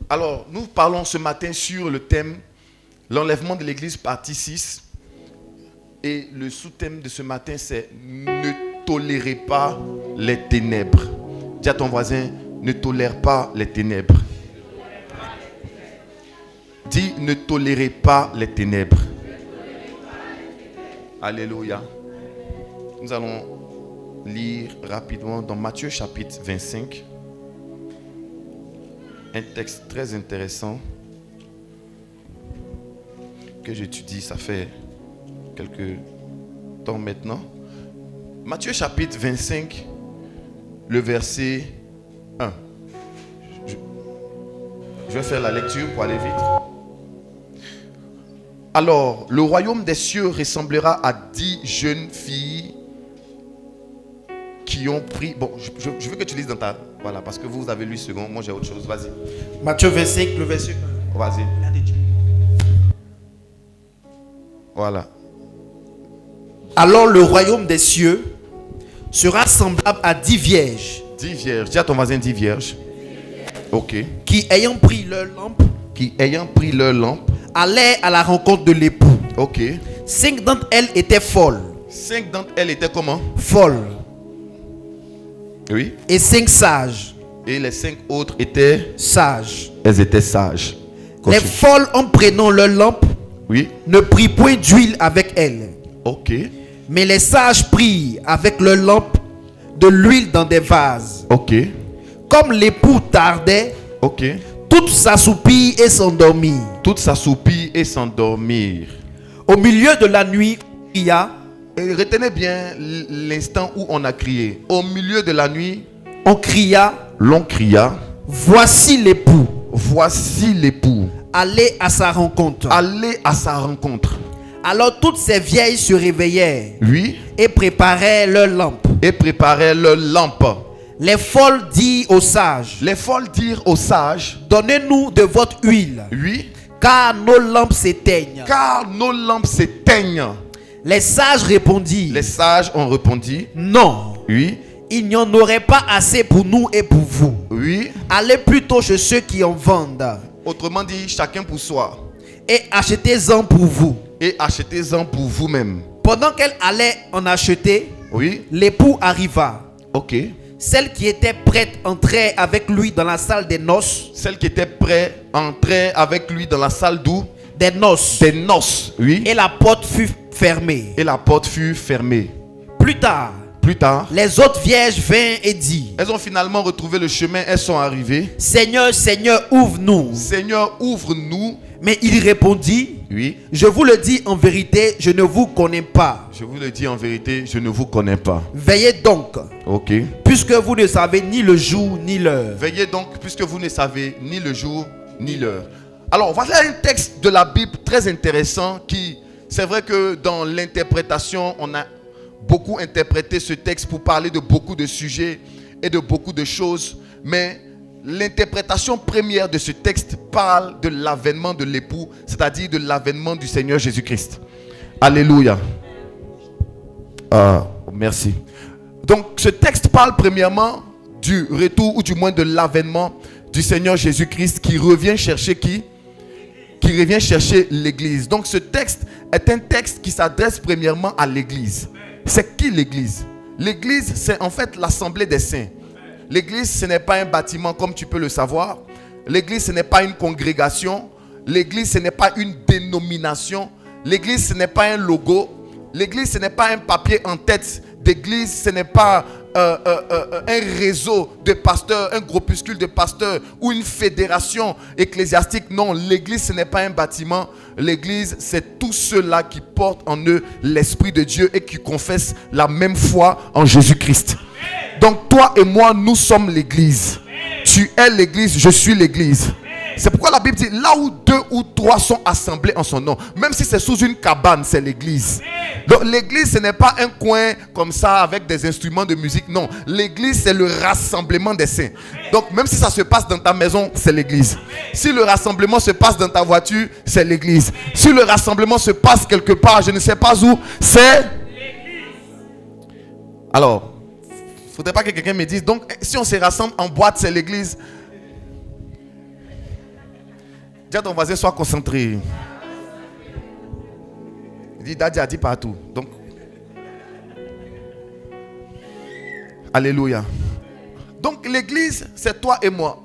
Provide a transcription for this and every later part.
Alors, nous parlons ce matin sur le thème l'enlèvement de l'église partie 6. Et le sous-thème de ce matin, c'est ne tolérez pas les ténèbres. Dis à ton voisin, ne tolère pas les ténèbres. Dis, ne tolérez pas les ténèbres. Alléluia. Nous allons lire rapidement dans Matthieu chapitre 25. Un texte très intéressant que j'étudie, ça fait quelques temps maintenant. Matthieu chapitre 25, le verset 1. Je vais faire la lecture pour aller vite. Alors, le royaume des cieux ressemblera à 10 jeunes filles qui ont pris... Bon, je veux que tu lises dans ta... Voilà, parce que vous avez lu second, moi j'ai autre chose. Vas-y. Matthieu 25, le verset 1. Vas-y. Voilà. Alors le royaume des cieux sera semblable à 10 vierges. 10 vierges. Dis à ton voisin 10 vierges. Ok. Qui ayant pris leur lampe, allaient à la rencontre de l'époux. Ok. 5 d'entre elles étaient folles. 5 d'entre elles étaient comment? Folles. Oui. Et 5 sages. Et les 5 autres étaient sages. Elles étaient sages. Continue. Les folles, en prenant leur lampe, oui, ne prirent point d'huile avec elles. Ok. Mais les sages prirent avec leur lampe de l'huile dans des vases. Ok. Comme l'époux tardait, ok, toutes s'assoupirent et s'endormirent. Toutes s'assoupirent et s'endormirent. Au milieu de la nuit, il y a... Et retenez bien l'instant où on a crié. Au milieu de la nuit, on cria. L'on cria. Voici l'époux. Voici l'époux. Allez à sa rencontre. Allez à sa rencontre. Alors toutes ces vieilles se réveillèrent. Oui. Et préparaient leurs lampes. Et préparaient leurs lampes. Les folles dirent aux sages. Les folles dirent aux sages. Donnez-nous de votre huile. Oui. Car nos lampes s'éteignent. Car nos lampes s'éteignent. Les sages répondirent. Les sages ont répondu. Non. Oui. Il n'y en aurait pas assez pour nous et pour vous. Oui. Allez plutôt chez ceux qui en vendent. Autrement dit, chacun pour soi. Et achetez-en pour vous. Et achetez-en pour vous-même. Pendant qu'elle allait en acheter, oui, l'époux arriva. Ok. Celle qui était prête entrait avec lui dans la salle des noces. Celle qui était prête entrait avec lui dans la salle d'où? Des noces. Des noces, oui. Et la porte fut fermée. Et la porte fut fermée. Plus tard, les autres vierges vinrent et dirent. Elles ont finalement retrouvé le chemin, elles sont arrivées. Seigneur, Seigneur, ouvre-nous. Seigneur, ouvre-nous. Mais il répondit. Oui. Je vous le dis en vérité, je ne vous connais pas. Je vous le dis en vérité, je ne vous connais pas. Veillez donc. Ok. Puisque vous ne savez ni le jour ni l'heure. Veillez donc, puisque vous ne savez ni le jour ni l'heure. Alors, voilà un texte de la Bible très intéressant qui, c'est vrai que dans l'interprétation, on a beaucoup interprété ce texte pour parler de beaucoup de sujets et de beaucoup de choses. Mais l'interprétation première de ce texte parle de l'avènement de l'époux, c'est-à-dire de l'avènement du Seigneur Jésus-Christ. Alléluia. Merci. Donc, ce texte parle premièrement du retour ou du moins de l'avènement du Seigneur Jésus-Christ qui revient chercher qui revient chercher l'église. Donc ce texte est un texte qui s'adresse premièrement à l'église. C'est qui l'église? L'église, c'est en fait l'assemblée des saints. L'église, ce n'est pas un bâtiment comme tu peux le savoir. L'église, ce n'est pas une congrégation. L'église, ce n'est pas une dénomination. L'église, ce n'est pas un logo. L'église, ce n'est pas un papier en tête d'église. Ce n'est pas un réseau de pasteurs, un groupuscule de pasteurs ou une fédération ecclésiastique. Non, l'église, ce n'est pas un bâtiment. L'église, c'est tous ceux-là qui portent en eux l'Esprit de Dieu et qui confessent la même foi en Jésus-Christ. Donc toi et moi, nous sommes l'église. Tu es l'église, je suis l'église. C'est pourquoi la Bible dit, là où 2 ou 3 sont assemblés en son nom, même si c'est sous une cabane, c'est l'église. Donc l'église, ce n'est pas un coin comme ça avec des instruments de musique. Non, l'église, c'est le rassemblement des saints. Donc même si ça se passe dans ta maison, c'est l'église. Si le rassemblement se passe dans ta voiture, c'est l'église. Si le rassemblement se passe quelque part, je ne sais pas où, c'est l'église. Alors, il ne faudrait pas que quelqu'un me dise, donc si on se rassemble en boîte, c'est l'église. Dis à ton voisin, sois concentré. Il dit, Daddy a dit partout. Donc, alléluia. Donc l'église, c'est toi et moi.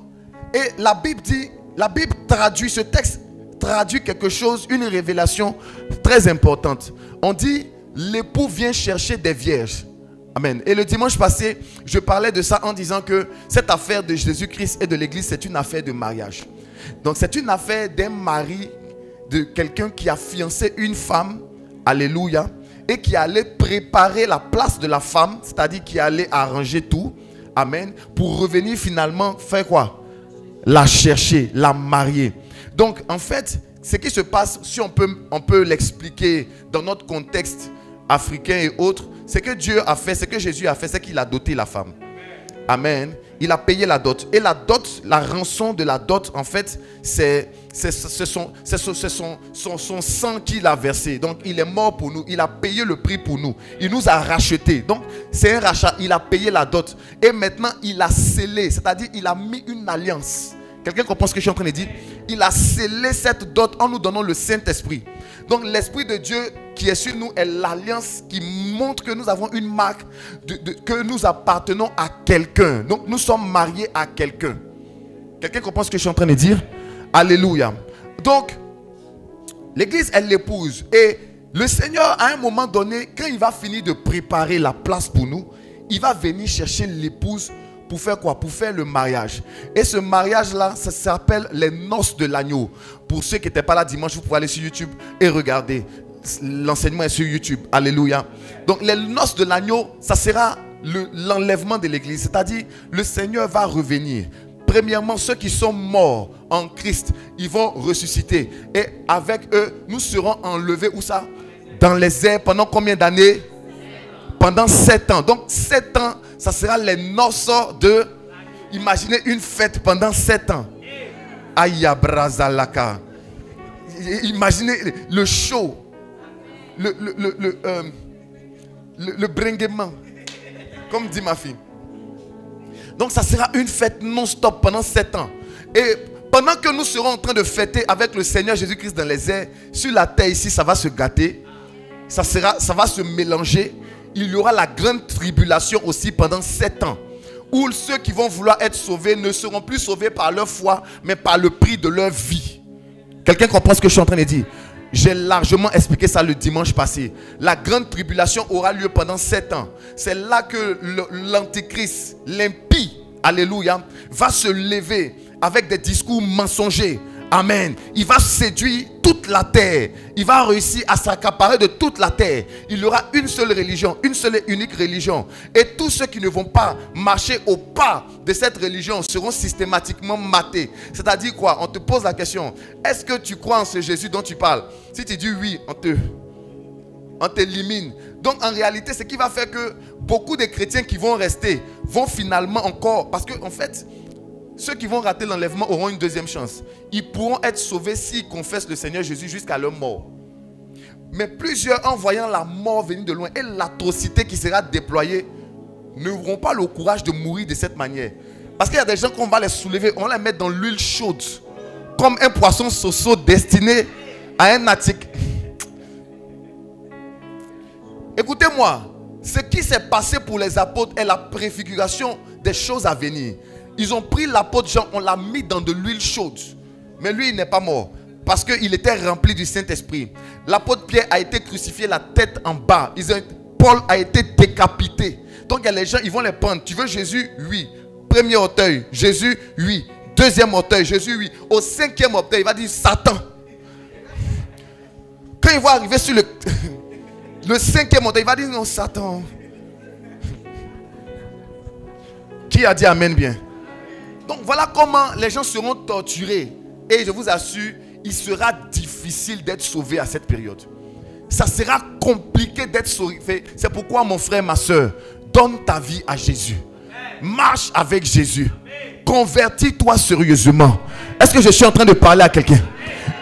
Et la Bible dit, la Bible traduit, ce texte traduit quelque chose, une révélation très importante. On dit, l'époux vient chercher des vierges. Amen. Et le dimanche passé, je parlais de ça en disant que cette affaire de Jésus-Christ et de l'église, c'est une affaire de mariage. Donc c'est une affaire d'un mari, de quelqu'un qui a fiancé une femme, alléluia, et qui allait préparer la place de la femme, c'est-à-dire qui allait arranger tout, amen, pour revenir finalement faire quoi? La chercher, la marier. Donc en fait, ce qui se passe, si on peut l'expliquer dans notre contexte africain et autres, c'est que Dieu a fait, ce que Jésus a fait, c'est qu'il a doté la femme. Amen. Il a payé la dot. Et la dot, la rançon de la dot, en fait, c'est son sang qu'il a versé. Donc, il est mort pour nous. Il a payé le prix pour nous. Il nous a rachetés. Donc, c'est un rachat. Il a payé la dot. Et maintenant, il a scellé. C'est-à-dire, il a mis une alliance. Quelqu'un comprend ce que je suis en train de dire? Il a scellé cette dot en nous donnant le Saint-Esprit. Donc l'Esprit de Dieu qui est sur nous est l'alliance qui montre que nous avons une marque, que nous appartenons à quelqu'un. Donc nous sommes mariés à quelqu'un. Quelqu'un comprend ce que je suis en train de dire? Alléluia. Donc l'église est l'épouse. Et le Seigneur, à un moment donné, quand il va finir de préparer la place pour nous, il va venir chercher l'épouse. Pour faire quoi? Pour faire le mariage. Et ce mariage-là, ça s'appelle les noces de l'agneau. Pour ceux qui n'étaient pas là dimanche, vous pouvez aller sur YouTube et regarder. L'enseignement est sur YouTube. Alléluia. Donc les noces de l'agneau, ça sera l'enlèvement de l'église. C'est-à-dire, le Seigneur va revenir. Premièrement, ceux qui sont morts en Christ, ils vont ressusciter. Et avec eux, nous serons enlevés. Où ça? Dans les airs. Pendant combien d'années? Pendant 7 ans. Donc 7 ans, ça sera les noces de... Imaginez une fête pendant 7 ans. Aïe brazalaka. Imaginez le show. Le bringuement. Comme dit ma fille. Donc ça sera une fête non-stop pendant 7 ans. Et pendant que nous serons en train de fêter avec le Seigneur Jésus-Christ dans les airs, sur la terre ici, ça va se gâter. Ça va se mélanger. Il y aura la grande tribulation aussi pendant 7 ans. Où ceux qui vont vouloir être sauvés ne seront plus sauvés par leur foi, mais par le prix de leur vie. Quelqu'un comprend ce que je suis en train de dire? J'ai largement expliqué ça le dimanche passé. La grande tribulation aura lieu pendant 7 ans. C'est là que l'antéchrist, l'impie, alléluia, va se lever avec des discours mensongers. Amen. Il va séduire toute la terre. Il va réussir à s'accaparer de toute la terre. Il y aura une seule religion, une seule et unique religion. Et tous ceux qui ne vont pas marcher au pas de cette religion seront systématiquement matés. C'est-à-dire quoi? On te pose la question. Est-ce que tu crois en ce Jésus dont tu parles? Si tu dis oui, on t'élimine. Donc en réalité, ce qui va faire que beaucoup de chrétiens qui vont rester vont finalement encore... Parce que en fait... Ceux qui vont rater l'enlèvement auront une deuxième chance. Ils pourront être sauvés s'ils confessent le Seigneur Jésus jusqu'à leur mort. Mais plusieurs, en voyant la mort venir de loin et l'atrocité qui sera déployée, n'auront pas le courage de mourir de cette manière. Parce qu'il y a des gens qu'on va les soulever, on va les mettre dans l'huile chaude, comme un poisson soso destiné à un attique. Écoutez-moi, ce qui s'est passé pour les apôtres est la préfiguration des choses à venir. Ils ont pris l'apôtre Jean, on l'a mis dans de l'huile chaude. Mais lui, il n'est pas mort. Parce qu'il était rempli du Saint-Esprit. L'apôtre Pierre a été crucifié la tête en bas. Paul a été décapité. Donc il y a les gens, ils vont les prendre. Tu veux Jésus? Oui. Premier auteuil, Jésus? Oui. Deuxième auteuil, Jésus? Oui. Au 5e auteuil, il va dire Satan. Quand il va arriver sur le 5e auteuil, il va dire non, Satan. Qui a dit Amen bien? Donc voilà comment les gens seront torturés. Et je vous assure, il sera difficile d'être sauvé à cette période. Ça sera compliqué d'être sauvé. C'est pourquoi mon frère, ma soeur, donne ta vie à Jésus. Marche avec Jésus. Convertis-toi sérieusement. Est-ce que je suis en train de parler à quelqu'un?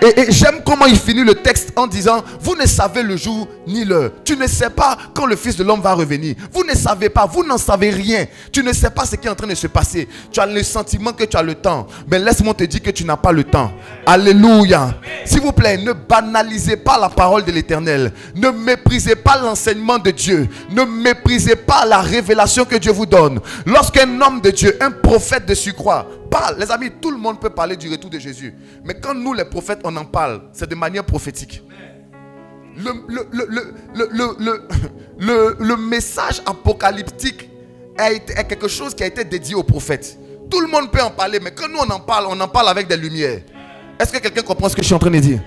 Et j'aime comment il finit le texte en disant, vous ne savez le jour ni l'heure. Tu ne sais pas quand le Fils de l'homme va revenir. Vous ne savez pas, vous n'en savez rien. Tu ne sais pas ce qui est en train de se passer. Tu as le sentiment que tu as le temps. Mais laisse-moi te dire que tu n'as pas le temps. Alléluia. S'il vous plaît, ne banalisez pas la parole de l'Éternel. Ne méprisez pas l'enseignement de Dieu. Ne méprisez pas la révélation que Dieu vous donne. Lorsqu'un homme de Dieu, un prophète de surcroît, parle, les amis, tout le monde peut parler du retour de Jésus. Mais quand nous, les prophètes, on en parle, c'est de manière prophétique. Le message apocalyptique est quelque chose qui a été dédié aux prophètes. Tout le monde peut en parler, mais quand nous, on en parle avec des lumières. Est-ce que quelqu'un comprend ce que je suis en train de dire?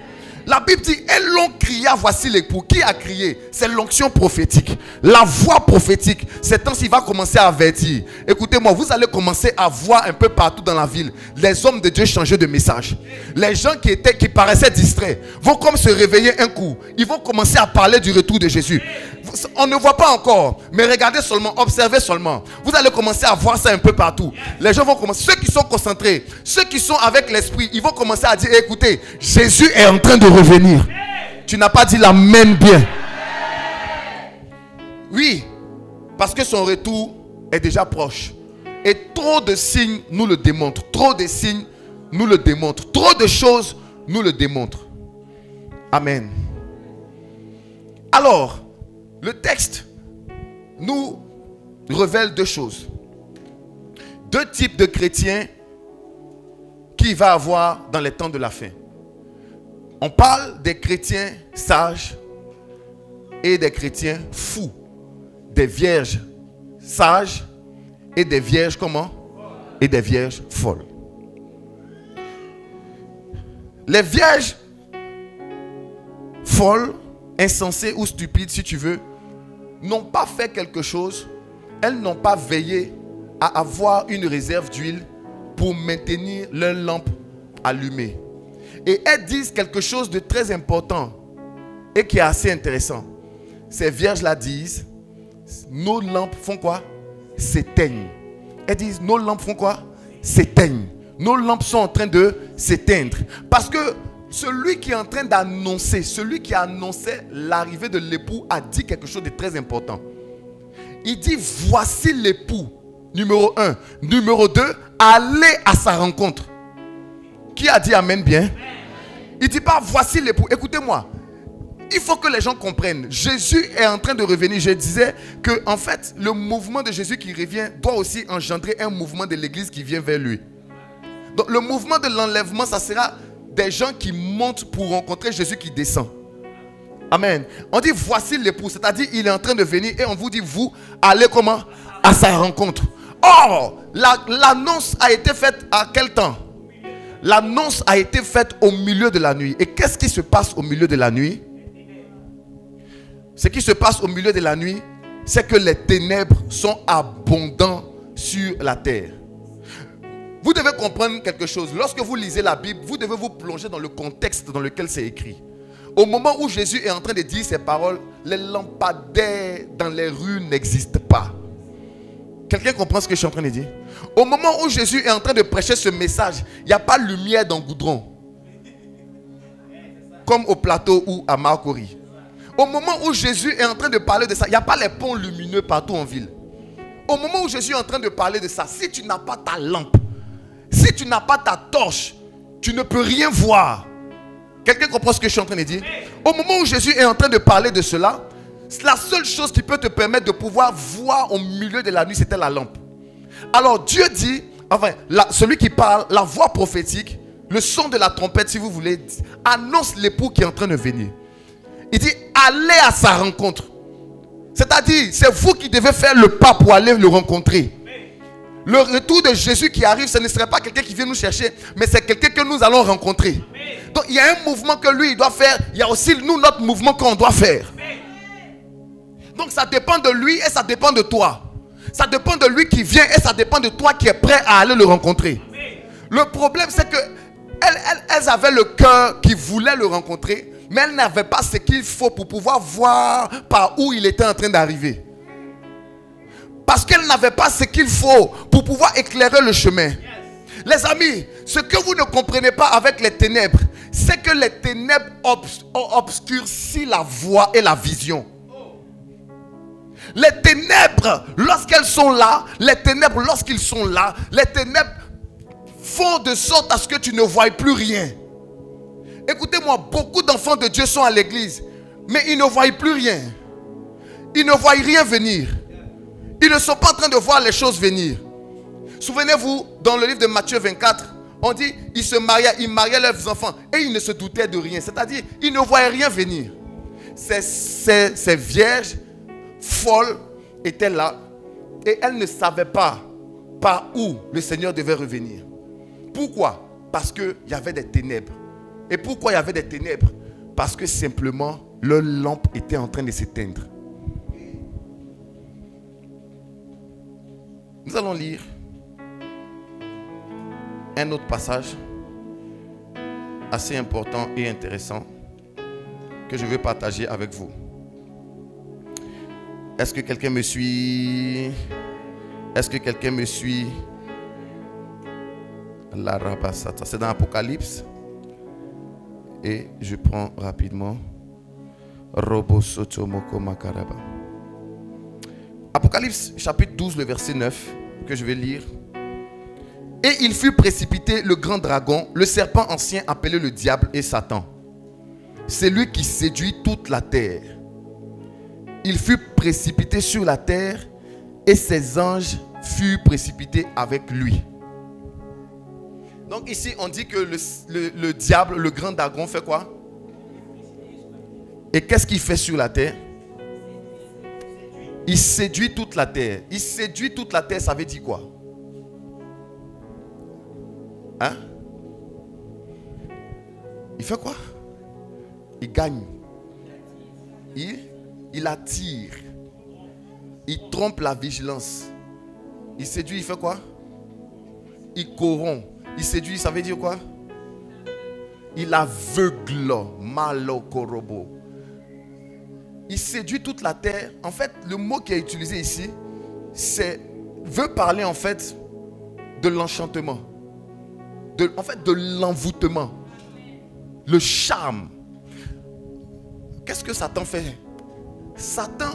La Bible dit, et l'on cria, voici l'époux. Qui a crié? C'est l'onction prophétique. La voix prophétique. C'est temps s'il va commencer à avertir. Écoutez-moi, vous allez commencer à voir un peu partout dans la ville les hommes de Dieu changer de message. Les gens qui paraissaient distraits vont comme se réveiller un coup. Ils vont commencer à parler du retour de Jésus. On ne voit pas encore, mais regardez seulement, observez seulement. Vous allez commencer à voir ça un peu partout. Les gens vont commencer, ceux qui sont concentrés, ceux qui sont avec l'esprit, ils vont commencer à dire, écoutez, Jésus est en train de revenir. Tu n'as pas dit l'amen bien. Oui, parce que son retour est déjà proche. Et trop de signes nous le démontrent. Trop de signes nous le démontrent. Trop de choses nous le démontrent. Amen. Alors, le texte nous révèle deux choses. Deux types de chrétiens qu'il va avoir dans les temps de la fin. On parle des chrétiens sages et des chrétiens fous. Des vierges sages et des vierges comment? Et des vierges folles. Les vierges folles, insensées ou stupides si tu veux, n'ont pas fait quelque chose. Elles n'ont pas veillé à avoir une réserve d'huile pour maintenir leur lampe allumée. Et elles disent quelque chose de très important et qui est assez intéressant. Ces vierges-là disent, nos lampes font quoi? S'éteignent. Elles disent, nos lampes font quoi? S'éteignent. Nos lampes sont en train de s'éteindre. Parce que celui qui est en train d'annoncer, celui qui a annoncé l'arrivée de l'époux a dit quelque chose de très important. Il dit, voici l'époux, numéro 1. Numéro 2, allez à sa rencontre. Qui a dit amen bien? Il ne dit pas, voici l'époux. Écoutez-moi, il faut que les gens comprennent. Jésus est en train de revenir. Je disais que en fait, le mouvement de Jésus qui revient doit aussi engendrer un mouvement de l'église qui vient vers lui. Donc le mouvement de l'enlèvement, ça sera des gens qui montent pour rencontrer Jésus qui descend. Amen. On dit voici l'époux, c'est-à-dire il est en train de venir et on vous dit vous allez comment? À sa rencontre. Or, l'annonce a été faite à quel temps? L'annonce a été faite au milieu de la nuit. Et qu'est-ce qui se passe au milieu de la nuit? Ce qui se passe au milieu de la nuit, c'est que les ténèbres sont abondantes sur la terre. Vous devez comprendre quelque chose. Lorsque vous lisez la Bible, vous devez vous plonger dans le contexte dans lequel c'est écrit. Au moment où Jésus est en train de dire ces paroles, les lampadaires dans les rues n'existent pas. Quelqu'un comprend ce que je suis en train de dire? Au moment où Jésus est en train de prêcher ce message, il n'y a pas de lumière dans le goudron. Comme au plateau ou à Marcory. Au moment où Jésus est en train de parler de ça, il n'y a pas les ponts lumineux partout en ville. Au moment où Jésus est en train de parler de ça, si tu n'as pas ta lampe, si tu n'as pas ta torche, tu ne peux rien voir. Quelqu'un comprend ce que je suis en train de dire? Au moment où Jésus est en train de parler de cela, la seule chose qui peut te permettre de pouvoir voir au milieu de la nuit, c'était la lampe. Alors Dieu dit, enfin, celui qui parle, la voix prophétique, le son de la trompette, si vous voulez, annonce l'époux qui est en train de venir. Il dit, allez à sa rencontre. C'est-à-dire, c'est vous qui devez faire le pas pour aller le rencontrer. Le retour de Jésus qui arrive, ce ne serait pas quelqu'un qui vient nous chercher, mais c'est quelqu'un que nous allons rencontrer. Donc il y a un mouvement que lui il doit faire, il y a aussi nous notre mouvement qu'on doit faire. Donc ça dépend de lui et ça dépend de toi. Ça dépend de lui qui vient et ça dépend de toi qui est prêt à aller le rencontrer. Le problème c'est que elles avaient le cœur qui voulait le rencontrer, mais elles n'avaient pas ce qu'il faut pour pouvoir voir par où il était en train d'arriver. Parce qu'elles n'avaient pas ce qu'il faut pour pouvoir éclairer le chemin. Les amis, ce que vous ne comprenez pas avec les ténèbres, c'est que les ténèbres obscurcissent la voie et la vision. Les ténèbres, lorsqu'elles sont là, les ténèbres, lorsqu'ils sont là, les ténèbres font de sorte à ce que tu ne voies plus rien. Écoutez-moi, beaucoup d'enfants de Dieu sont à l'église, mais ils ne voient plus rien. Ils ne voient rien venir. Ils ne sont pas en train de voir les choses venir. Souvenez-vous, dans le livre de Matthieu 24, on dit, ils mariaient leurs enfants et ils ne se doutaient de rien. C'est-à-dire, ils ne voyaient rien venir. Ces vierges folles étaient là et elles ne savaient pas par où le Seigneur devait revenir. Pourquoi? Parce qu'il y avait des ténèbres. Et pourquoi il y avait des ténèbres? Parce que simplement, leur lampe était en train de s'éteindre. Nous allons lire un autre passage assez important et intéressant que je veux partager avec vous. Est-ce que quelqu'un me suit? Est-ce que quelqu'un me suit? La Rabasata, c'est dans Apocalypse. Et je prends rapidement Robo Sotomoko Makaraba. Apocalypse chapitre 12, le verset 9, que je vais lire. Et il fut précipité le grand dragon, le serpent ancien appelé le diable et Satan. C'est lui qui séduit toute la terre. Il fut précipité sur la terre et ses anges furent précipités avec lui. Donc ici on dit que le diable, le grand dragon fait quoi? Et qu'est-ce qu'il fait sur la terre? Il séduit toute la terre. Il séduit toute la terre, ça veut dire quoi? Hein? Il fait quoi? Il gagne. Il attire. Il trompe la vigilance. Il séduit, il fait quoi? Il corrompt. Il séduit, ça veut dire quoi? Il aveugle. Malokorobo. Il séduit toute la terre. En fait, le mot qui est utilisé ici, veut parler en fait de l'enchantement. En fait, de l'envoûtement. Le charme. Qu'est-ce que Satan fait? Satan,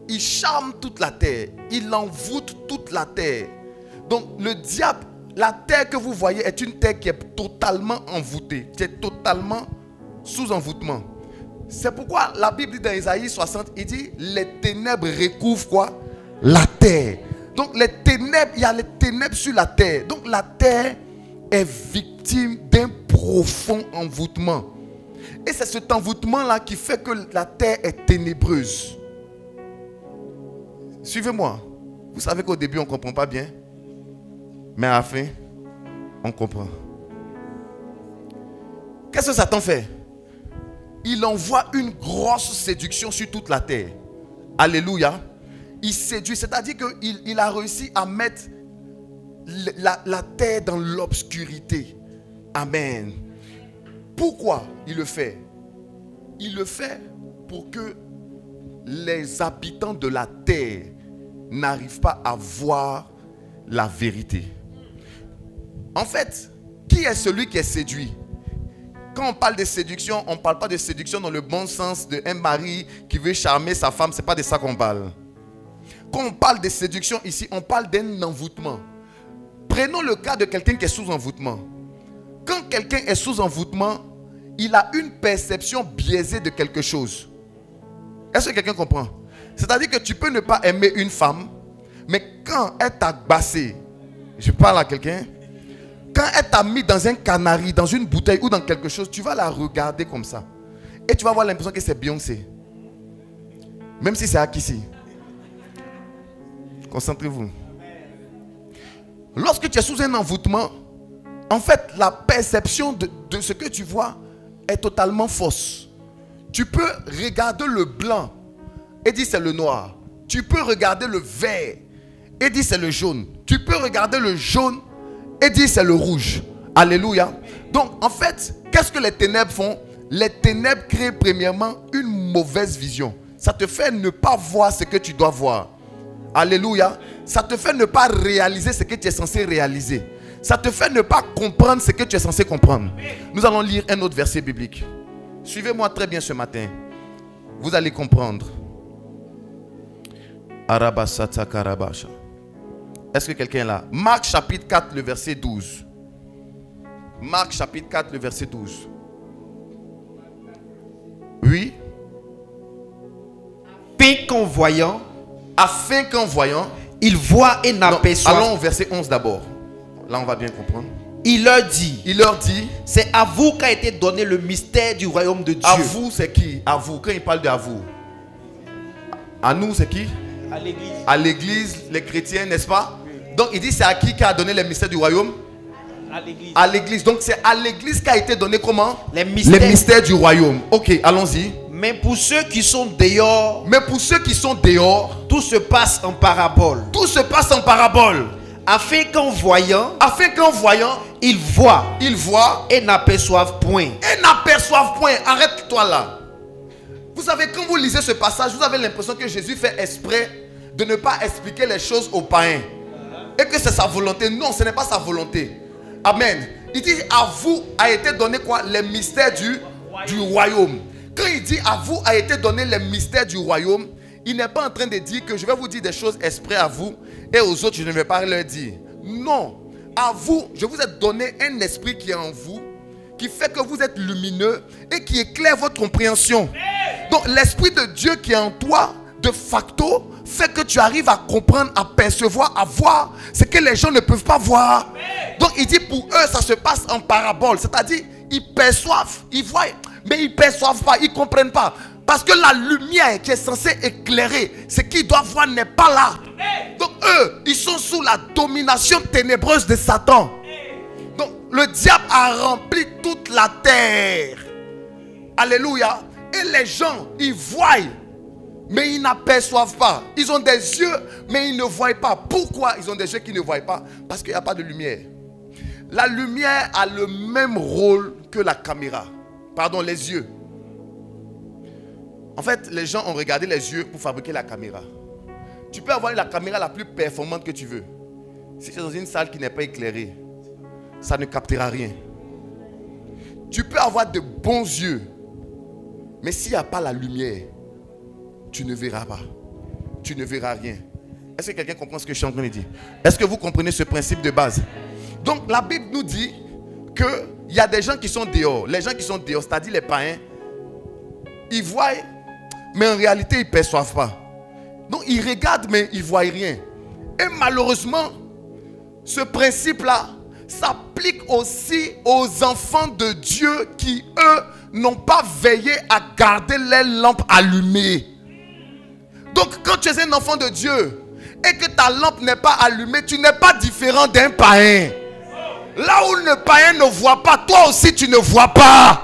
il charme toute la terre. Il envoûte toute la terre. Donc, le diable, la terre que vous voyez est une terre qui est totalement envoûtée. Qui est totalement sous envoûtement. C'est pourquoi la Bible dit dans Isaïe 60, il dit, les ténèbres recouvrent quoi? La terre. Donc, les ténèbres, il y a les ténèbres sur la terre. Donc, la terre est victime d'un profond envoûtement. Et c'est cet envoûtement-là qui fait que la terre est ténébreuse. Suivez-moi. Vous savez qu'au début, on ne comprend pas bien. Mais à la fin, on comprend. Qu'est-ce que Satan fait? Il envoie une grosse séduction sur toute la terre. Alléluia. Il séduit, c'est-à-dire qu'il a réussi à mettre la terre dans l'obscurité. Amen. Pourquoi il le fait? Il le fait pour que les habitants de la terre n'arrivent pas à voir la vérité. En fait, qui est celui qui est séduit? Quand on parle de séduction, on ne parle pas de séduction dans le bon sens d'un mari qui veut charmer sa femme. Ce n'est pas de ça qu'on parle. Quand on parle de séduction ici, on parle d'un envoûtement. Prenons le cas de quelqu'un qui est sous envoûtement. Quand quelqu'un est sous envoûtement, il a une perception biaisée de quelque chose. Est-ce que quelqu'un comprend? C'est-à-dire que tu peux ne pas aimer une femme, mais quand elle t'a bassé, je parle à quelqu'un, quand elle t'a mis dans un canari, dans une bouteille ou dans quelque chose, tu vas la regarder comme ça. Et tu vas avoir l'impression que c'est Beyoncé. Même si c'est Akissi. Concentrez-vous. Lorsque tu es sous un envoûtement, en fait, la perception de ce que tu vois est totalement fausse. Tu peux regarder le blanc et dire c'est le noir. Tu peux regarder le vert et dire c'est le jaune. Tu peux regarder le jaune et dire c'est le rouge. Alléluia. Donc en fait, qu'est-ce que les ténèbres font? Les ténèbres créent premièrement une mauvaise vision. Ça te fait ne pas voir ce que tu dois voir. Alléluia. Ça te fait ne pas réaliser ce que tu es censé réaliser. Ça te fait ne pas comprendre ce que tu es censé comprendre. Nous allons lire un autre verset biblique. Suivez-moi très bien ce matin. Vous allez comprendre. Arabasata Karabasha. Est-ce que quelqu'un est là? Marc chapitre 4, le verset 12. Marc chapitre 4, le verset 12. Oui. Afin qu'en voyant, il voit et n'aperçoit. Allons au verset 11 d'abord. Là, on va bien comprendre. Il leur dit, c'est à vous qu'a été donné le mystère du royaume de Dieu. À vous, c'est qui? À vous. Quand il parle de à vous, à nous, c'est qui? À l'église. À l'église, les chrétiens, n'est-ce pas? Donc, il dit c'est à qui qu'a donné le mystère du royaume? À l'église. À l'église. Donc, c'est à l'église qu'a été donné comment? Les mystères du royaume. Ok, allons-y. Mais pour ceux qui sont dehors, tout se passe en parabole. Tout se passe en parabole. Afin qu'en voyant, ils voient et n'aperçoivent point. Arrête-toi là. Vous savez, quand vous lisez ce passage, vous avez l'impression que Jésus fait exprès de ne pas expliquer les choses aux païens. Et que c'est sa volonté. Non, ce n'est pas sa volonté. Amen. Il dit à vous a été donné quoi? Les mystères du royaume. Quand il dit à vous a été donné les mystères du royaume, il n'est pas en train de dire que je vais vous dire des choses exprès à vous et aux autres je ne vais pas leur dire. Non. À vous, je vous ai donné un esprit qui est en vous, qui fait que vous êtes lumineux et qui éclaire votre compréhension. Donc l'esprit de Dieu qui est en toi, de facto, fait que tu arrives à comprendre, à percevoir, à voir ce que les gens ne peuvent pas voir. Donc il dit pour eux ça se passe en parabole. C'est-à-dire ils perçoivent, ils voient, mais ils ne perçoivent pas, ils ne comprennent pas. Parce que la lumière qui est censée éclairer ce qu'ils doivent voir n'est pas là. Donc eux, ils sont sous la domination ténébreuse de Satan. Donc le diable a rempli toute la terre. Alléluia. Et les gens, ils voient, mais ils n'aperçoivent pas. Ils ont des yeux, mais ils ne voient pas. Pourquoi ils ont des yeux qui ne voient pas? Parce qu'il n'y a pas de lumière. La lumière a le même rôle que la caméra. Pardon, les yeux. En fait, les gens ont regardé les yeux pour fabriquer la caméra. Tu peux avoir la caméra la plus performante que tu veux. Si tu es dans une salle qui n'est pas éclairée, ça ne captera rien. Tu peux avoir de bons yeux, mais s'il n'y a pas la lumière, tu ne verras pas. Tu ne verras rien. Est-ce que quelqu'un comprend ce que je suis en train de dire? Est-ce que vous comprenez ce principe de base? Donc la Bible nous dit qu'il y a des gens qui sont dehors. Les gens qui sont dehors, c'est-à-dire les païens, ils voient, mais en réalité, ils ne perçoivent pas. Donc, ils regardent, mais ils ne voient rien. Et malheureusement, ce principe-là s'applique aussi aux enfants de Dieu qui, eux, n'ont pas veillé à garder les lampes allumées. Donc, quand tu es un enfant de Dieu et que ta lampe n'est pas allumée, tu n'es pas différent d'un païen. Là où le païen ne voit pas, toi aussi, tu ne vois pas.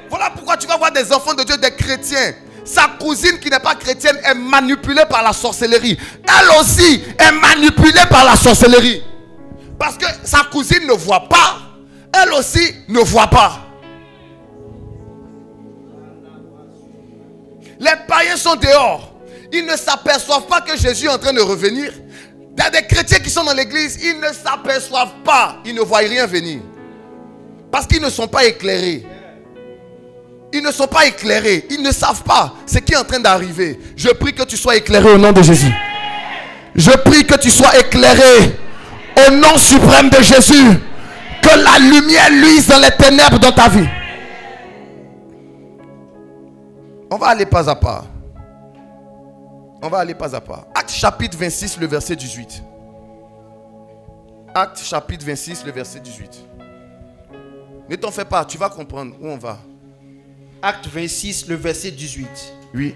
Voilà pourquoi tu vas voir des enfants de Dieu, des chrétiens. Sa cousine qui n'est pas chrétienne est manipulée par la sorcellerie. Elle aussi est manipulée par la sorcellerie. Parce que sa cousine ne voit pas. Elle aussi ne voit pas. Les païens sont dehors. Ils ne s'aperçoivent pas que Jésus est en train de revenir. Il y a des chrétiens qui sont dans l'église. Ils ne s'aperçoivent pas. Ils ne voient rien venir. Parce qu'ils ne sont pas éclairés. Ils ne sont pas éclairés. Ils ne savent pas ce qui est en train d'arriver. Je prie que tu sois éclairé au nom de Jésus. Je prie que tu sois éclairé au nom suprême de Jésus. Que la lumière luise dans les ténèbres dans ta vie. On va aller pas à pas. On va aller pas à pas. Acte chapitre 26, le verset 18. Acte chapitre 26, le verset 18. Ne t'en fais pas, tu vas comprendre où on va. Acte 26, le verset 18. Oui.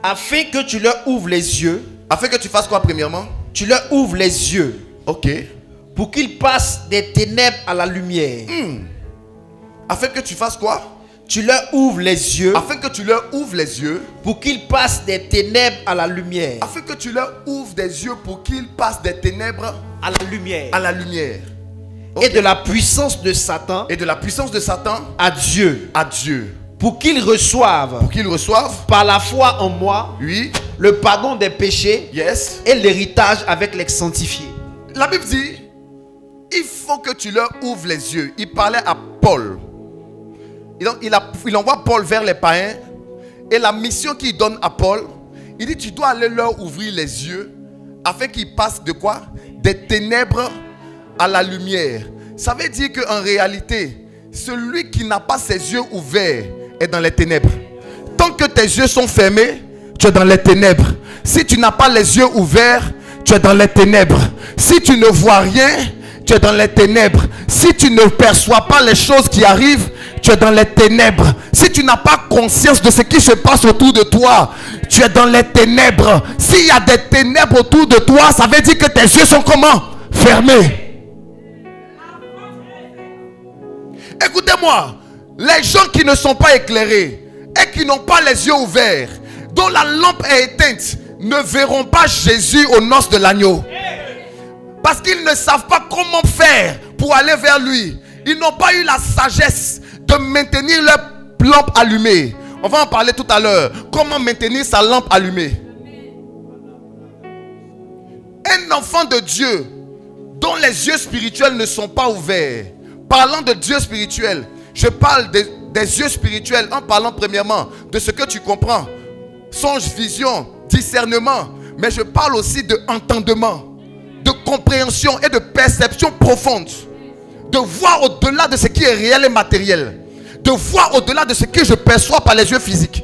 Afin que tu leur ouvres les yeux. Afin que tu fasses quoi premièrement? Tu leur ouvres les yeux. Ok. Pour qu'ils passent des ténèbres à la lumière. Afin que tu fasses quoi? Tu leur ouvres les yeux. Afin que tu leur ouvres les yeux. Pour qu'ils passent des ténèbres à la lumière. Afin que tu leur ouvres des yeux pour qu'ils passent des ténèbres à la lumière. À la lumière. Okay. Et de la puissance de Satan. Et de la puissance de Satan. À Dieu. À Dieu. Pour qu'ils reçoivent. Pour qu'ils reçoivent. Par la foi en moi. Oui. Le pardon des péchés. Yes. Et l'héritage avec les sanctifiés. La Bible dit il faut que tu leur ouvres les yeux. Il parlait à Paul. Et donc, il envoie Paul vers les païens. Et la mission qu'il donne à Paul, il dit, tu dois aller leur ouvrir les yeux afin qu'ils passent de quoi? Des ténèbres à la lumière. Ça veut dire qu'en réalité, celui qui n'a pas ses yeux ouverts est dans les ténèbres. Tant que tes yeux sont fermés, tu es dans les ténèbres. Si tu n'as pas les yeux ouverts, tu es dans les ténèbres. Si tu ne vois rien, tu es dans les ténèbres. Si tu ne perçois pas les choses qui arrivent, tu es dans les ténèbres. Si tu n'as pas conscience de ce qui se passe autour de toi, tu es dans les ténèbres. S'il y a des ténèbres autour de toi, ça veut dire que tes yeux sont comment? Fermés. Écoutez-moi, les gens qui ne sont pas éclairés et qui n'ont pas les yeux ouverts, dont la lampe est éteinte, ne verront pas Jésus aux noces de l'agneau. Parce qu'ils ne savent pas comment faire pour aller vers lui. Ils n'ont pas eu la sagesse de maintenir leur lampe allumée. On va en parler tout à l'heure. Comment maintenir sa lampe allumée. Un enfant de Dieu dont les yeux spirituels ne sont pas ouverts. Parlant de Dieu spirituel, je parle des yeux spirituels en parlant premièrement de ce que tu comprends. Songe, vision, discernement. Mais je parle aussi de entendement, de compréhension et de perception profonde. De voir au-delà de ce qui est réel et matériel. De voir au-delà de ce que je perçois par les yeux physiques.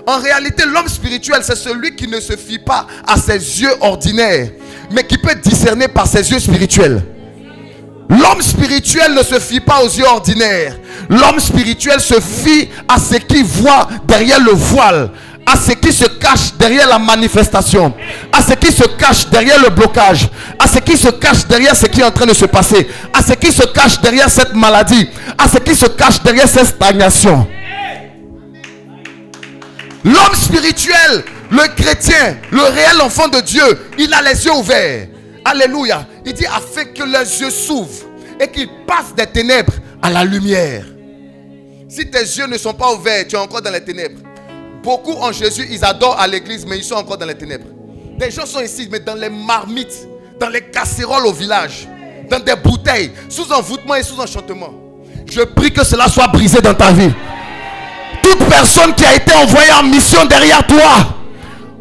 En réalité, l'homme spirituel, c'est celui qui ne se fie pas à ses yeux ordinaires, mais qui peut discerner par ses yeux spirituels. L'homme spirituel ne se fie pas aux yeux ordinaires. L'homme spirituel se fie à ce qu'il voit derrière le voile, à ce qui se cache derrière la manifestation, à ce qui se cache derrière le blocage, à ce qui se cache derrière ce qui est en train de se passer, à ce qui se cache derrière cette maladie, à ce qui se cache derrière cette stagnation. L'homme spirituel, le chrétien, le réel enfant de Dieu, il a les yeux ouverts. Alléluia. Il dit afin que leurs yeux s'ouvrent et qu'ils passent des ténèbres à la lumière. Si tes yeux ne sont pas ouverts, tu es encore dans les ténèbres. Beaucoup en Jésus, ils adorent à l'église, mais ils sont encore dans les ténèbres. Des gens sont ici, mais dans les marmites, dans les casseroles au village, dans des bouteilles, sous envoûtement et sous enchantement. Je prie que cela soit brisé dans ta vie. Toute personne qui a été envoyée en mission derrière toi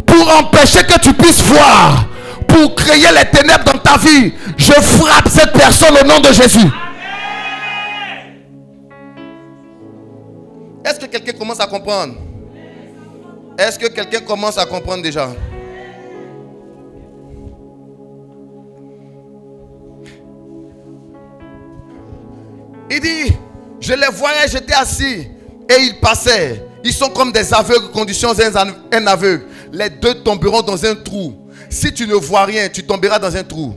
pour empêcher que tu puisses voir, pour créer les ténèbres dans ta vie, je frappe cette personne au nom de Jésus. Est-ce que quelqu'un commence à comprendre? Est-ce que quelqu'un commence à comprendre déjà? Il dit, je les voyais, j'étais assis et ils passaient. Ils sont comme des aveugles, conditions un aveugle. Les deux tomberont dans un trou. Si tu ne vois rien, tu tomberas dans un trou.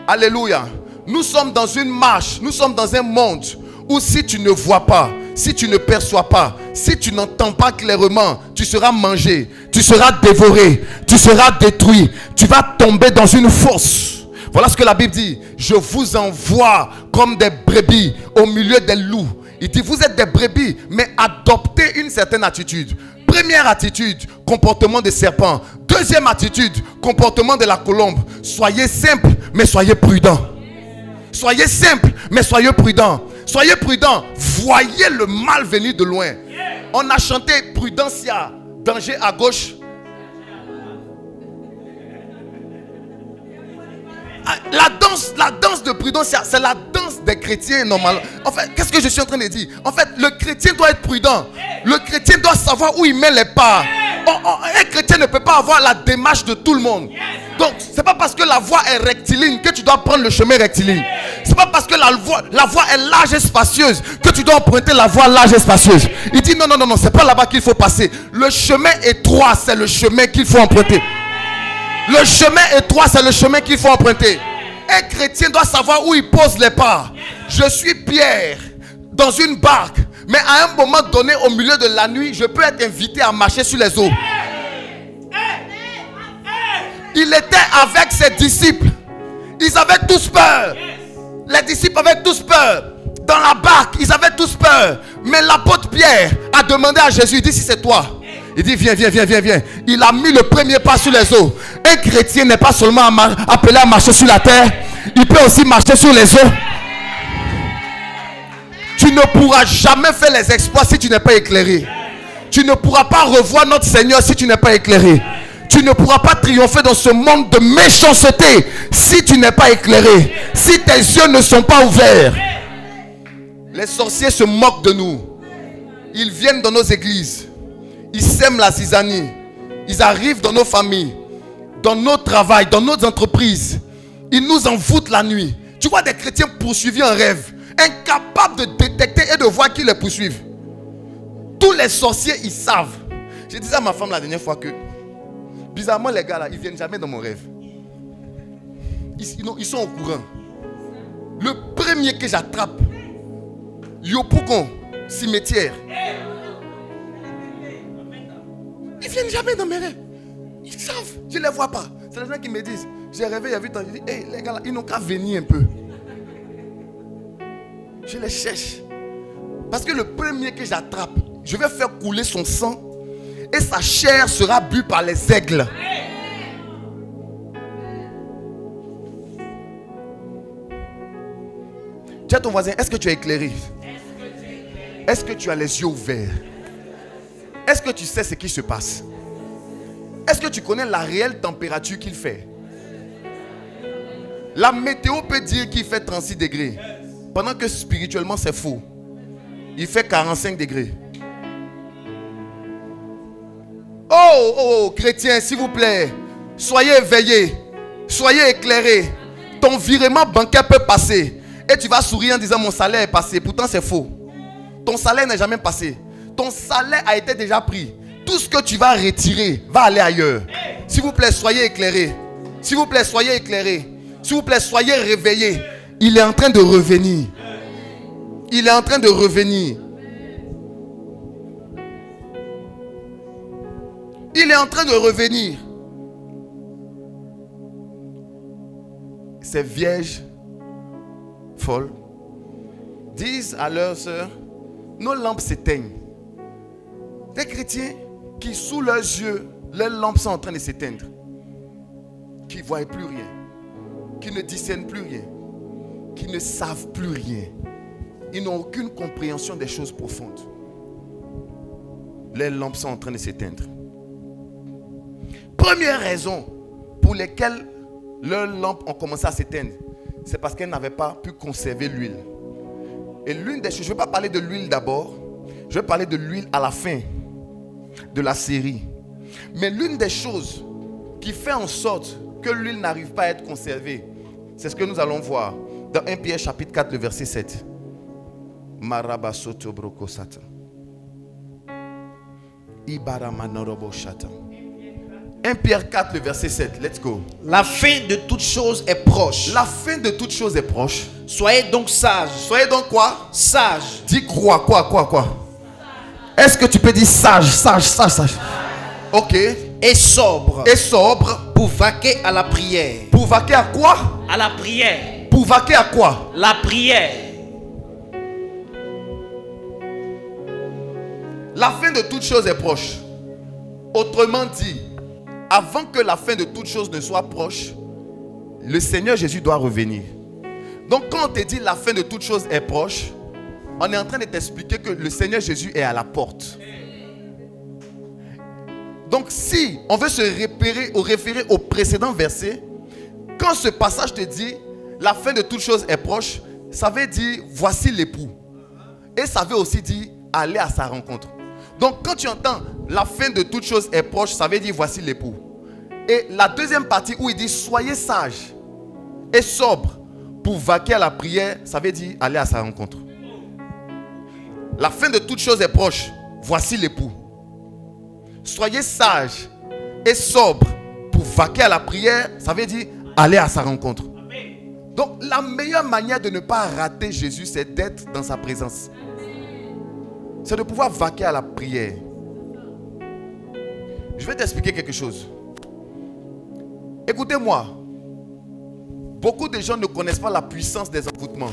Alléluia. Nous sommes dans une marche, nous sommes dans un monde où si tu ne vois pas, si tu ne perçois pas, si tu n'entends pas clairement, tu seras mangé, tu seras dévoré, tu seras détruit, tu vas tomber dans une fosse. Voilà ce que la Bible dit. Je vous envoie comme des brebis au milieu des loups. Il dit vous êtes des brebis, mais adoptez une certaine attitude. Première attitude, comportement de serpent. Deuxième attitude, comportement de la colombe. Soyez simple, mais soyez prudent. Soyez simple, mais soyez prudent. Soyez prudent. Voyez le mal venir de loin. On a chanté Prudentia, danger à gauche. La danse de prudence, c'est la danse des chrétiens normalement. En fait, qu'est-ce que je suis en train de dire? En fait, le chrétien doit être prudent. Le chrétien doit savoir où il met les pas. Un chrétien ne peut pas avoir la démarche de tout le monde. Donc, c'est pas parce que la voie est rectiligne que tu dois prendre le chemin rectiligne. C'est pas parce que la voie est large et spacieuse que tu dois emprunter la voie large et spacieuse. Il dit non, c'est pas là-bas qu'il faut passer. Le chemin étroit, c'est le chemin qu'il faut emprunter. Le chemin étroit, c'est le chemin qu'il faut emprunter. Un chrétien doit savoir où il pose les pas. Je suis Pierre dans une barque, mais à un moment donné, au milieu de la nuit, je peux être invité à marcher sur les eaux. Il était avec ses disciples. Ils avaient tous peur. Les disciples avaient tous peur. Dans la barque, ils avaient tous peur. Mais l'apôtre Pierre a demandé à Jésus, il dit si c'est toi. Il dit viens. Il a mis le premier pas sur les eaux. Un chrétien n'est pas seulement appelé à marcher sur la terre. il peut aussi marcher sur les eaux. Tu ne pourras jamais faire les exploits si tu n'es pas éclairé. Tu ne pourras pas revoir notre Seigneur si tu n'es pas éclairé. Tu ne pourras pas triompher dans ce monde de méchanceté si tu n'es pas éclairé. Si tes yeux ne sont pas ouverts. Les sorciers se moquent de nous. Ils viennent dans nos églises. Ils sèment la zizanie. Ils arrivent dans nos familles, dans nos travails, dans nos entreprises. Ils nous envoûtent la nuit. Tu vois des chrétiens poursuivis en rêve, incapables de détecter et de voir qui les poursuivent. Tous les sorciers, ils savent. Je disais à ma femme la dernière fois que, bizarrement, les gars là, ils viennent jamais dans mon rêve. Ils sont au courant. Le premier que j'attrape, Yopougon, cimetière. Ils viennent jamais dans mes rêves. Ils savent, je ne les vois pas. C'est les gens qui me disent, j'ai rêvé il y a 8 ans. Je dis, hey, les gars là, ils n'ont qu'à venir un peu. Je les cherche. Parce que le premier que j'attrape, je vais faire couler son sang et sa chair sera bue par les aigles. Dis à ton voisin, est-ce que tu es éclairé? Est-ce que tu as les yeux ouverts? Est-ce que tu sais ce qui se passe? Est-ce que tu connais la réelle température qu'il fait? La météo peut dire qu'il fait 36 degrés. Pendant que spirituellement c'est faux. Il fait 45 degrés. Oh, chrétiens, s'il vous plaît. Soyez éveillés. Soyez éclairés. Ton virement bancaire peut passer. Et tu vas sourire en disant mon salaire est passé. Pourtant c'est faux. Ton salaire n'est jamais passé. Ton salaire a été déjà pris. Tout ce que tu vas retirer va aller ailleurs. S'il vous plaît, soyez éclairés. S'il vous plaît, soyez éclairés. S'il vous plaît, soyez réveillés. Il est en train de revenir. Il est en train de revenir. Il est en train de revenir. Ces vierges folles disent à leurs sœurs, nos lampes s'éteignent. Des chrétiens qui sous leurs yeux, leurs lampes sont en train de s'éteindre. Qui ne voient plus rien. Qui ne discernent plus rien. Qui ne savent plus rien. Ils n'ont aucune compréhension des choses profondes. Les lampes sont en train de s'éteindre. Première raison pour laquelle leurs lampes ont commencé à s'éteindre, c'est parce qu'elles n'avaient pas pu conserver l'huile. Et l'une des choses, je ne vais pas parler de l'huile d'abord, je vais parler de l'huile à la fin de la série. Mais l'une des choses qui fait en sorte que l'huile n'arrive pas à être conservée, c'est ce que nous allons voir dans 1 Pierre chapitre 4, le verset 7. 1 Pierre 4, le verset 7. Let's go. La fin de toute chose est proche. La fin de toute chose est proche. Soyez donc sages. Soyez donc quoi? Sages. Dis quoi? Est-ce que tu peux dire sage? Ok. Et sobre. Et sobre. Pour vaquer à la prière. Pour vaquer à quoi? À la prière. Pour vaquer à quoi? La prière. La fin de toute chose est proche. Autrement dit, avant que la fin de toute chose ne soit proche, le Seigneur Jésus doit revenir. Donc quand on te dit la fin de toute chose est proche, on est en train de t'expliquer que le Seigneur Jésus est à la porte. Donc si on veut se référer au précédent verset, quand ce passage te dit la fin de toute chose est proche, ça veut dire voici l'époux. Et ça veut aussi dire aller à sa rencontre. Donc quand tu entends la fin de toute chose est proche, ça veut dire voici l'époux. Et la deuxième partie où il dit soyez sages et sobres pour vaquer à la prière, ça veut dire aller à sa rencontre. La fin de toute chose est proche, voici l'époux. Soyez sages et sobres pour vaquer à la prière, ça veut dire aller à sa rencontre. Donc la meilleure manière de ne pas rater Jésus, c'est d'être dans sa présence. C'est de pouvoir vaquer à la prière. Je vais t'expliquer quelque chose. Écoutez-moi. Beaucoup de gens ne connaissent pas la puissance des envoûtements.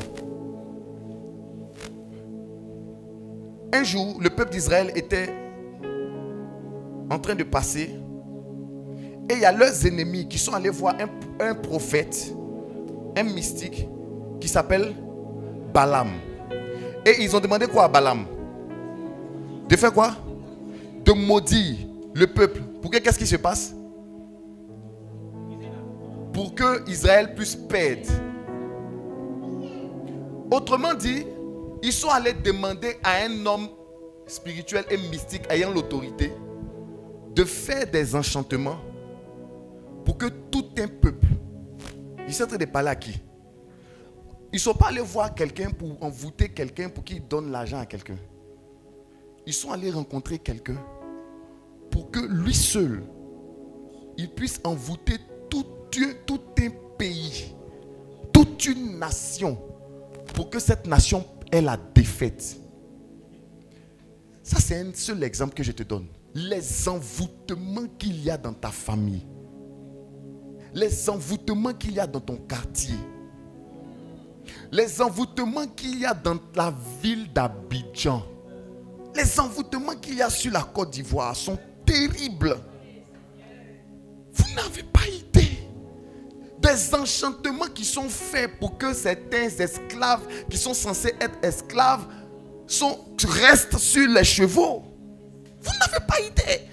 Un jour, le peuple d'Israël était en train de passer. Et il y a leurs ennemis qui sont allés voir un prophète un mystique qui s'appelle Balaam. Et ils ont demandé quoi à Balaam? De faire quoi? De maudire le peuple. Pour que qu'est-ce qui se passe? Pour que Israël puisse perdre. Autrement dit, ils sont allés demander à un homme spirituel et mystique ayant l'autorité de faire des enchantements pour que tout un peuple. Ils sont en train de parler à qui? Ils ne sont pas allés voir quelqu'un pour envoûter quelqu'un pour qu'il donne l'argent à quelqu'un. Ils sont allés rencontrer quelqu'un pour que lui seul, il puisse envoûter tout un pays, toute une nation, pour que cette nation ait la défaite. Ça, c'est un seul exemple que je te donne. Les envoûtements qu'il y a dans ta famille. Les envoûtements qu'il y a dans ton quartier. Les envoûtements qu'il y a dans la ville d'Abidjan. Les envoûtements qu'il y a sur la Côte d'Ivoire sont terribles. Vous n'avez pas idée. Des enchantements qui sont faits pour que certains esclaves qui sont censés être esclaves restent sur les chevaux. Vous n'avez pas idée.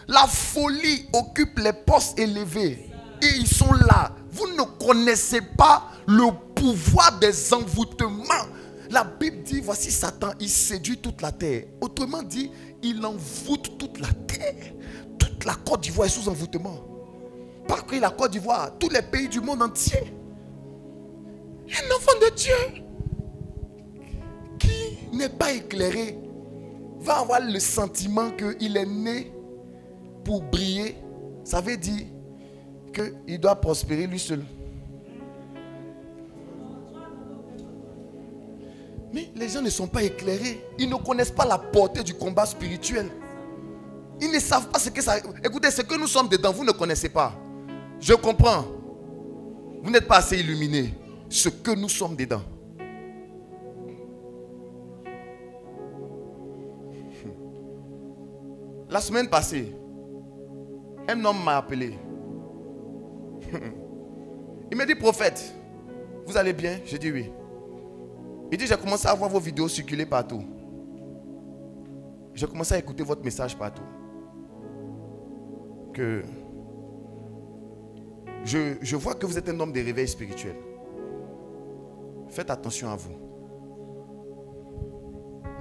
La folie occupe les postes élevés. Et ils sont là. Vous ne connaissez pas le pouvoir des envoûtements. La Bible dit, voici Satan, il séduit toute la terre. Autrement dit, il envoûte toute la terre. Toute la Côte d'Ivoire est sous envoûtement. Pas que la Côte d'Ivoire, tous les pays du monde entier. Un enfant de Dieu qui n'est pas éclairé va avoir le sentiment qu'il est né pour briller. Ça veut dire qu'il doit prospérer lui seul. Mais les gens ne sont pas éclairés. Ils ne connaissent pas la portée du combat spirituel. Ils ne savent pas ce que ça... Écoutez, ce que nous sommes dedans, vous ne connaissez pas. Je comprends. Vous n'êtes pas assez illuminés. Ce que nous sommes dedans. La semaine passée, un homme m'a appelé. Il m'a dit, prophète, vous allez bien? J'ai dit oui. Il dit, j'ai commencé à voir vos vidéos circuler partout. J'ai commencé à écouter votre message partout. Que je vois que vous êtes un homme de réveil spirituel. Faites attention à vous.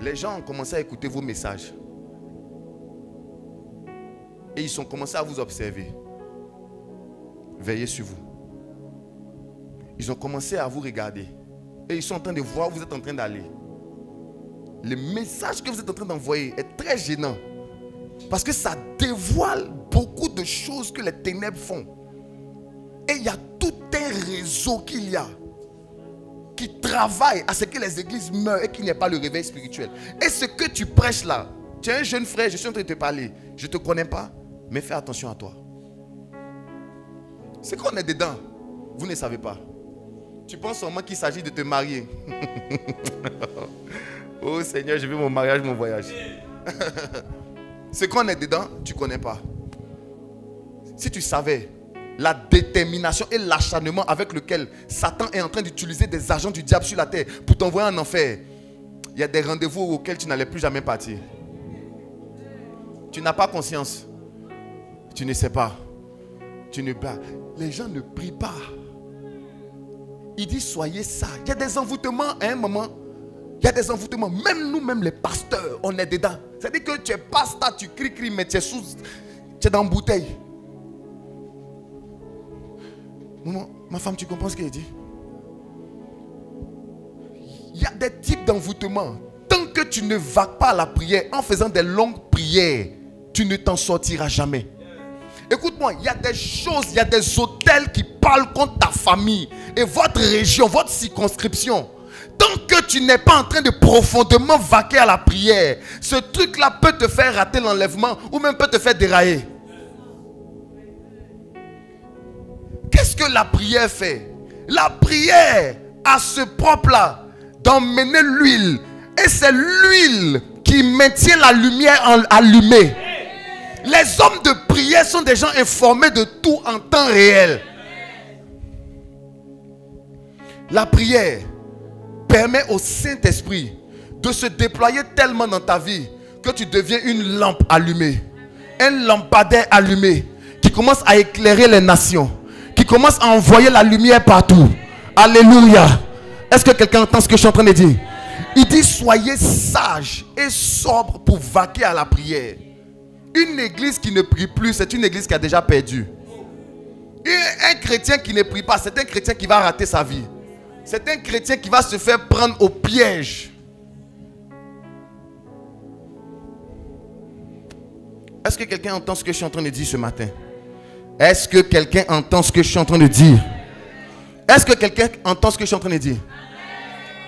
Les gens ont commencé à écouter vos messages. Et ils ont commencé à vous observer. Veillez sur vous. Ils ont commencé à vous regarder. Et ils sont en train de voir où vous êtes en train d'aller. Le message que vous êtes en train d'envoyer est très gênant. Parce que ça dévoile beaucoup de choses que les ténèbres font. Et il y a tout un réseau qu'il y a qui travaille à ce que les églises meurent et qu'il n'y ait pas le réveil spirituel. Et ce que tu prêches là, tu es un jeune frère, je suis en train de te parler. Je ne te connais pas, mais fais attention à toi. C'est qu'on est dedans, vous ne savez pas. Tu penses seulement qu'il s'agit de te marier. Oh Seigneur, je veux mon mariage, mon voyage. Ce qu'on est dedans, tu ne connais pas. Si tu savais la détermination et l'acharnement avec lequel Satan est en train d'utiliser des agents du diable sur la terre pour t'envoyer en enfer, il y a des rendez-vous auxquels tu n'allais plus jamais partir. Tu n'as pas conscience. Tu ne sais pas. Tu ne pas. Les gens ne prient pas. Il dit soyez ça. Il y a des envoûtements à un moment. Il y a des envoûtements. Même nous-mêmes les pasteurs, on est dedans. C'est-à-dire que tu es pasteur, tu cries, mais tu es tu es dans une bouteille. Maman, ma femme, tu comprends ce qu'elle dit? Il y a des types d'envoûtements. Tant que tu ne vas pas à la prière en faisant des longues prières, tu ne t'en sortiras jamais. Écoute-moi, il y a des choses, il y a des hôtels qui parlent contre ta famille et votre région, votre circonscription. Tant que tu n'es pas en train de profondément vaquer à la prière, ce truc-là peut te faire rater l'enlèvement ou même peut te faire dérailler. Qu'est-ce que la prière fait? La prière a ce propre-là d'emmener l'huile. Et c'est l'huile qui maintient la lumière allumée. Les hommes de prière sont des gens informés de tout en temps réel. La prière permet au Saint-Esprit de se déployer tellement dans ta vie que tu deviens une lampe allumée, un lampadaire allumé qui commence à éclairer les nations, qui commence à envoyer la lumière partout. Alléluia. Est-ce que quelqu'un entend ce que je suis en train de dire? Il dit soyez sages et sobres pour vaquer à la prière. Une église qui ne prie plus, c'est une église qui a déjà perdu. Un chrétien qui ne prie pas, c'est un chrétien qui va rater sa vie. C'est un chrétien qui va se faire prendre au piège. Est-ce que quelqu'un entend ce que je suis en train de dire ce matin? Est-ce que quelqu'un entend ce que je suis en train de dire? Est-ce que quelqu'un entend ce que je suis en train de dire?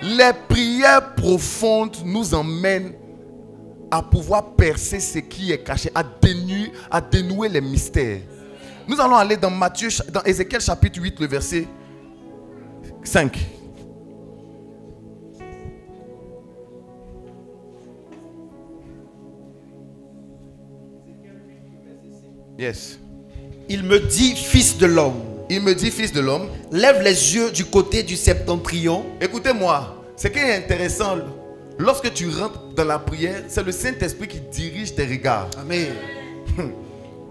Les prières profondes nous emmènent à pouvoir percer ce qui est caché, à dénouer les mystères. Nous allons aller dans dans Ézéchiel chapitre 8, le verset 5. Yes. Il me dit, fils de l'homme. Il me dit, fils de l'homme, lève les yeux du côté du septentrion. Écoutez-moi, ce qui est intéressant, lorsque tu rentres dans la prière, c'est le Saint-Esprit qui dirige tes regards. Amen.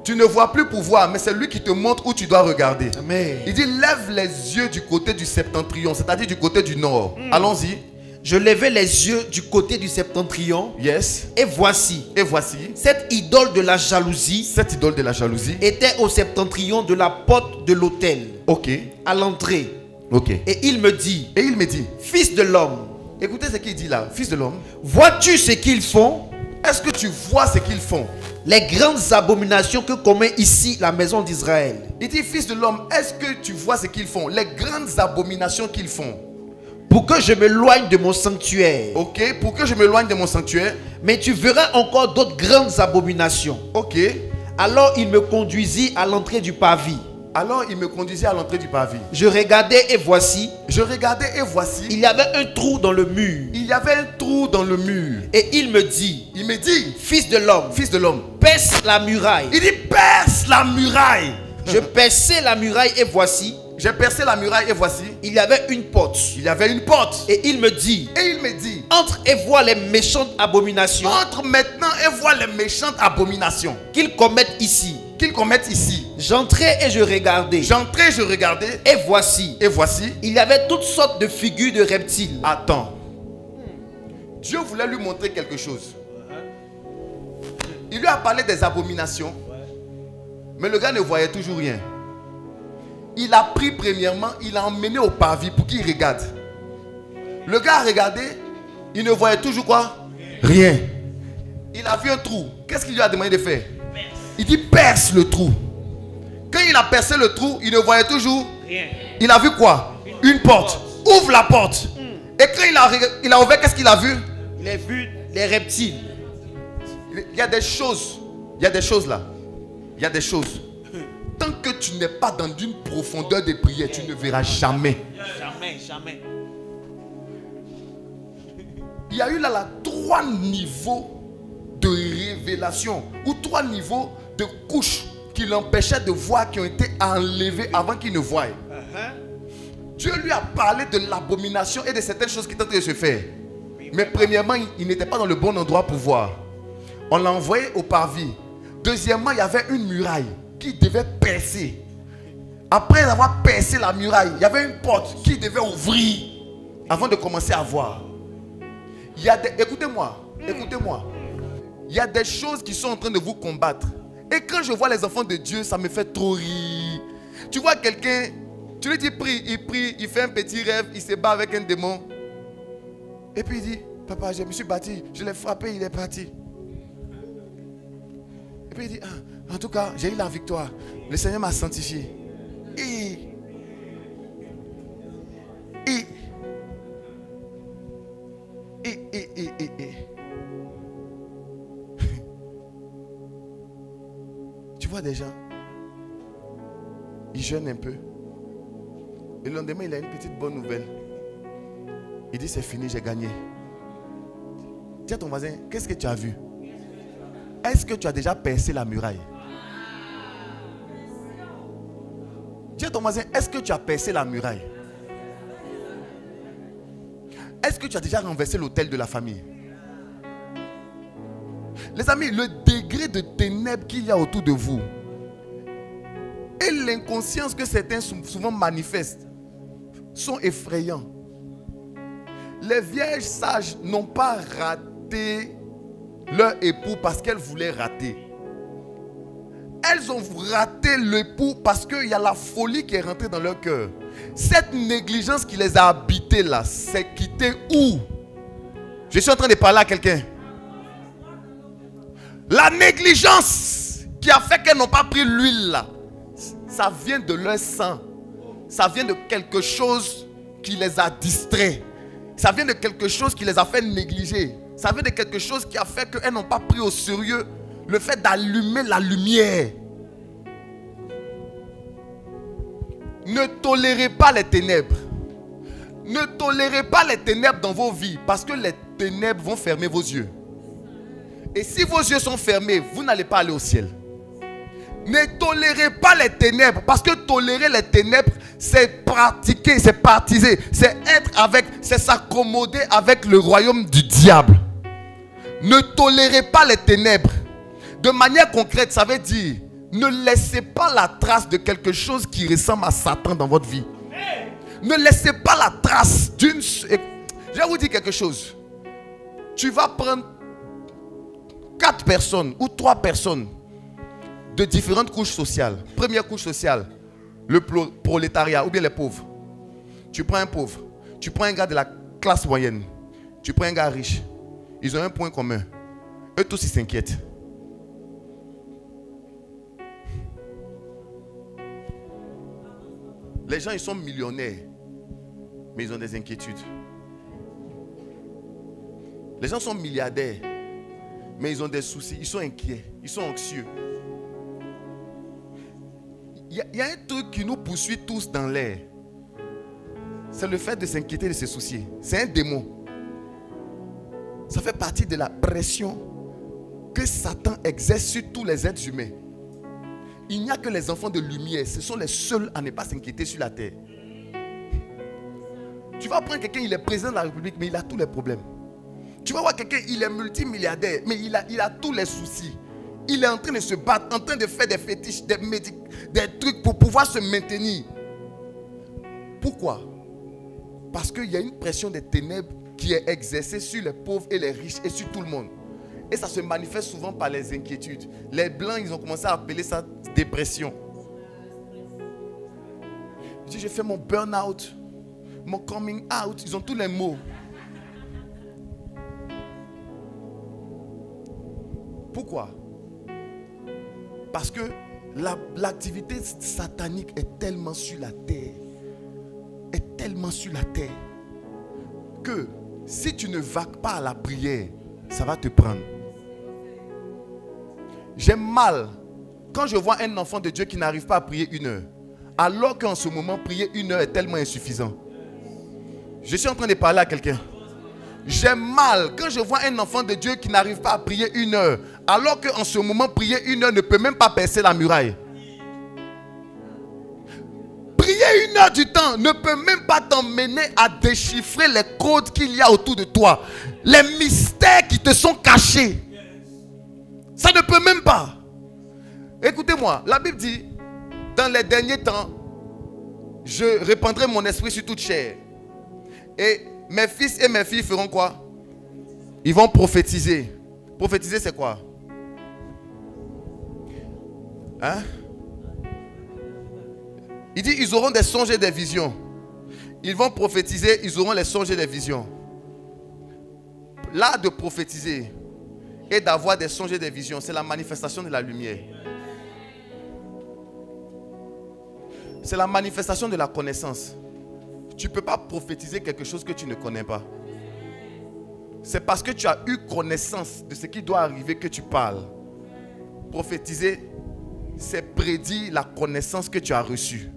Tu ne vois plus pour voir, mais c'est lui qui te montre où tu dois regarder. Amen. Il dit, lève les yeux du côté du septentrion, c'est-à-dire du côté du nord. Allons-y. Je levai les yeux du côté du septentrion. Yes. Et voici. Et voici. Cette idole de la jalousie. Cette idole de la jalousie. Était au septentrion de la porte de l'autel. Ok. À l'entrée. Ok. Et il me dit. Et il me dit. Fils de l'homme. Écoutez ce qu'il dit là. Fils de l'homme. Vois-tu ce qu'ils font? Est-ce que tu vois ce qu'ils font? Les grandes abominations que commet ici la maison d'Israël. Il dit, fils de l'homme, est-ce que tu vois ce qu'ils font? Les grandes abominations qu'ils font. Pour que je m'éloigne de mon sanctuaire. Ok, pour que je m'éloigne de mon sanctuaire. Mais tu verras encore d'autres grandes abominations. Ok. Alors il me conduisit à l'entrée du parvis. Alors il me conduisait à l'entrée du parvis. Je regardais et voici. Je regardais et voici. Il y avait un trou dans le mur. Il y avait un trou dans le mur. Et il me dit. Il me dit. Fils de l'homme. Fils de l'homme. Perce la muraille. Il dit perce la muraille. Je perçai la muraille et voici. J'ai percé la muraille et voici. Il y avait une porte. Il y avait une porte. Et il me dit. Et il me dit. Entre et vois les méchantes abominations. Entre maintenant et vois les méchantes abominations. Qu'ils commettent ici. Qu'ils commettent ici. J'entrai et je regardais. J'entrai, je regardais. Et voici. Et voici. Il y avait toutes sortes de figures de reptiles. Attends. Dieu voulait lui montrer quelque chose. Il lui a parlé des abominations. Mais le gars ne voyait toujours rien. Il a pris premièrement, il a emmené au parvis pour qu'il regarde. Le gars a regardé, il ne voyait toujours quoi? Rien. Il a vu un trou. Qu'est-ce qu'il lui a demandé de faire? Il dit perce le trou. Quand il a percé le trou, il ne voyait toujours rien. Il a vu quoi? Une porte. Ouvre la porte. Et quand il a ouvert, qu'est-ce qu'il a vu? Il a vu les reptiles. Il y a des choses. Il y a des choses là. Il y a des choses. Tant que tu n'es pas dans une profondeur de prière, tu ne verras jamais. Jamais, jamais. Il y a eu là 3 niveaux de révélation ou 3 niveaux de couches qui l'empêchaient de voir, qui ont été enlevées avant qu'il ne voie. Dieu lui a parlé de l'abomination et de certaines choses qui étaient en train de se faire. Mais premièrement, il n'était pas dans le bon endroit pour voir. On l'a envoyé au parvis. Deuxièmement, il y avait une muraille qui devait percer. Après avoir percé la muraille, il y avait une porte qui devait ouvrir avant de commencer à voir. Il y a des... Écoutez-moi, écoutez-moi. Il y a des choses qui sont en train de vous combattre. Et quand je vois les enfants de Dieu, ça me fait trop rire. Tu vois quelqu'un, tu lui dis prie, il fait un petit rêve, il se bat avec un démon. Et puis il dit, papa, je me suis battu, je l'ai frappé, il est parti. Et puis il dit, ah, en tout cas, j'ai eu la victoire. Le Seigneur m'a sanctifié. Tu vois des gens, ils jeûnent un peu. Et le lendemain, il a une petite bonne nouvelle. Il dit, c'est fini, j'ai gagné. Dis à ton voisin, qu'est-ce que tu as vu? Est-ce que tu as déjà percé la muraille? Dis à ton voisin, est-ce que tu as percé la muraille? Est-ce que tu as déjà renversé l'autel de la famille? Les amis, le degré de ténèbres qu'il y a autour de vous et l'inconscience que certains souvent manifestent sont effrayants. Les vierges sages n'ont pas raté leur époux parce qu'elles voulaient rater. Elles ont raté l'époux parce qu'il y a la folie qui est rentrée dans leur cœur. Cette négligence qui les a habités là, c'est quitté où? Je suis en train de parler à quelqu'un. La négligence qui a fait qu'elles n'ont pas pris l'huile là, ça vient de leur sang. Ça vient de quelque chose qui les a distraits. Ça vient de quelque chose qui les a fait négliger. Ça vient de quelque chose qui a fait qu'elles n'ont pas pris au sérieux le fait d'allumer la lumière. Ne tolérez pas les ténèbres. Ne tolérez pas les ténèbres dans vos vies parce que les ténèbres vont fermer vos yeux. Et si vos yeux sont fermés, vous n'allez pas aller au ciel. Ne tolérez pas les ténèbres parce que tolérer les ténèbres, c'est pratiquer, c'est partiser, c'est être avec, c'est s'accommoder avec le royaume du diable. Ne tolérez pas les ténèbres. De manière concrète, ça veut dire ne laissez pas la trace de quelque chose qui ressemble à Satan dans votre vie. Ne laissez pas la trace d'une... Je vais vous dire quelque chose. Tu vas prendre 4 personnes ou 3 personnes de différentes couches sociales. Première couche sociale, le prolétariat ou bien les pauvres. Tu prends un pauvre, tu prends un gars de la classe moyenne, tu prends un gars riche. Ils ont un point commun. Eux tous ils s'inquiètent. Les gens ils sont millionnaires, mais ils ont des inquiétudes. Les gens sont milliardaires, mais ils ont des soucis, ils sont inquiets, ils sont anxieux. Il y a un truc qui nous poursuit tous dans l'air. C'est le fait de s'inquiéter, de se soucier. C'est un démon. Ça fait partie de la pression que Satan exerce sur tous les êtres humains. Il n'y a que les enfants de lumière. Ce sont les seuls à ne pas s'inquiéter sur la terre. Tu vas prendre quelqu'un, il est président de la République, mais il a tous les problèmes. Tu vas voir quelqu'un, il est multimilliardaire, mais il a tous les soucis. Il est en train de se battre, en train de faire des fétiches, des trucs pour pouvoir se maintenir. Pourquoi? Parce qu'il y a une pression des ténèbres qui est exercée sur les pauvres et les riches et sur tout le monde. Et ça se manifeste souvent par les inquiétudes. Les blancs, ils ont commencé à appeler ça dépression. Je dis, j'ai fait mon burn-out, mon coming out, ils ont tous les mots. Pourquoi? Parce que l'activité satanique est tellement sur la terre, que si tu ne vagues pas à la prière, ça va te prendre. J'ai mal quand je vois un enfant de Dieu qui n'arrive pas à prier 1 heure, alors qu'en ce moment, prier 1 heure est tellement insuffisant. Je suis en train de parler à quelqu'un. J'ai mal quand je vois un enfant de Dieu qui n'arrive pas à prier 1 heure, alors qu'en ce moment, prier 1 heure ne peut même pas percer la muraille. Prier 1 heure du temps ne peut même pas t'emmener à déchiffrer les codes qu'il y a autour de toi, les mystères qui te sont cachés. Ça ne peut même pas. Écoutez-moi, la Bible dit, dans les derniers temps, je répandrai mon esprit sur toute chair. Et mes fils et mes filles feront quoi? Ils vont prophétiser. Prophétiser, c'est quoi? Hein? Il dit, ils auront des songes et des visions. Ils vont prophétiser, ils auront les songes et des visions. L'art de prophétiser et d'avoir des songes et des visions, c'est la manifestation de la lumière. C'est la manifestation de la connaissance. Tu ne peux pas prophétiser quelque chose que tu ne connais pas. C'est parce que tu as eu connaissance de ce qui doit arriver que tu parles. Prophétiser, c'est prédire la connaissance que tu as reçue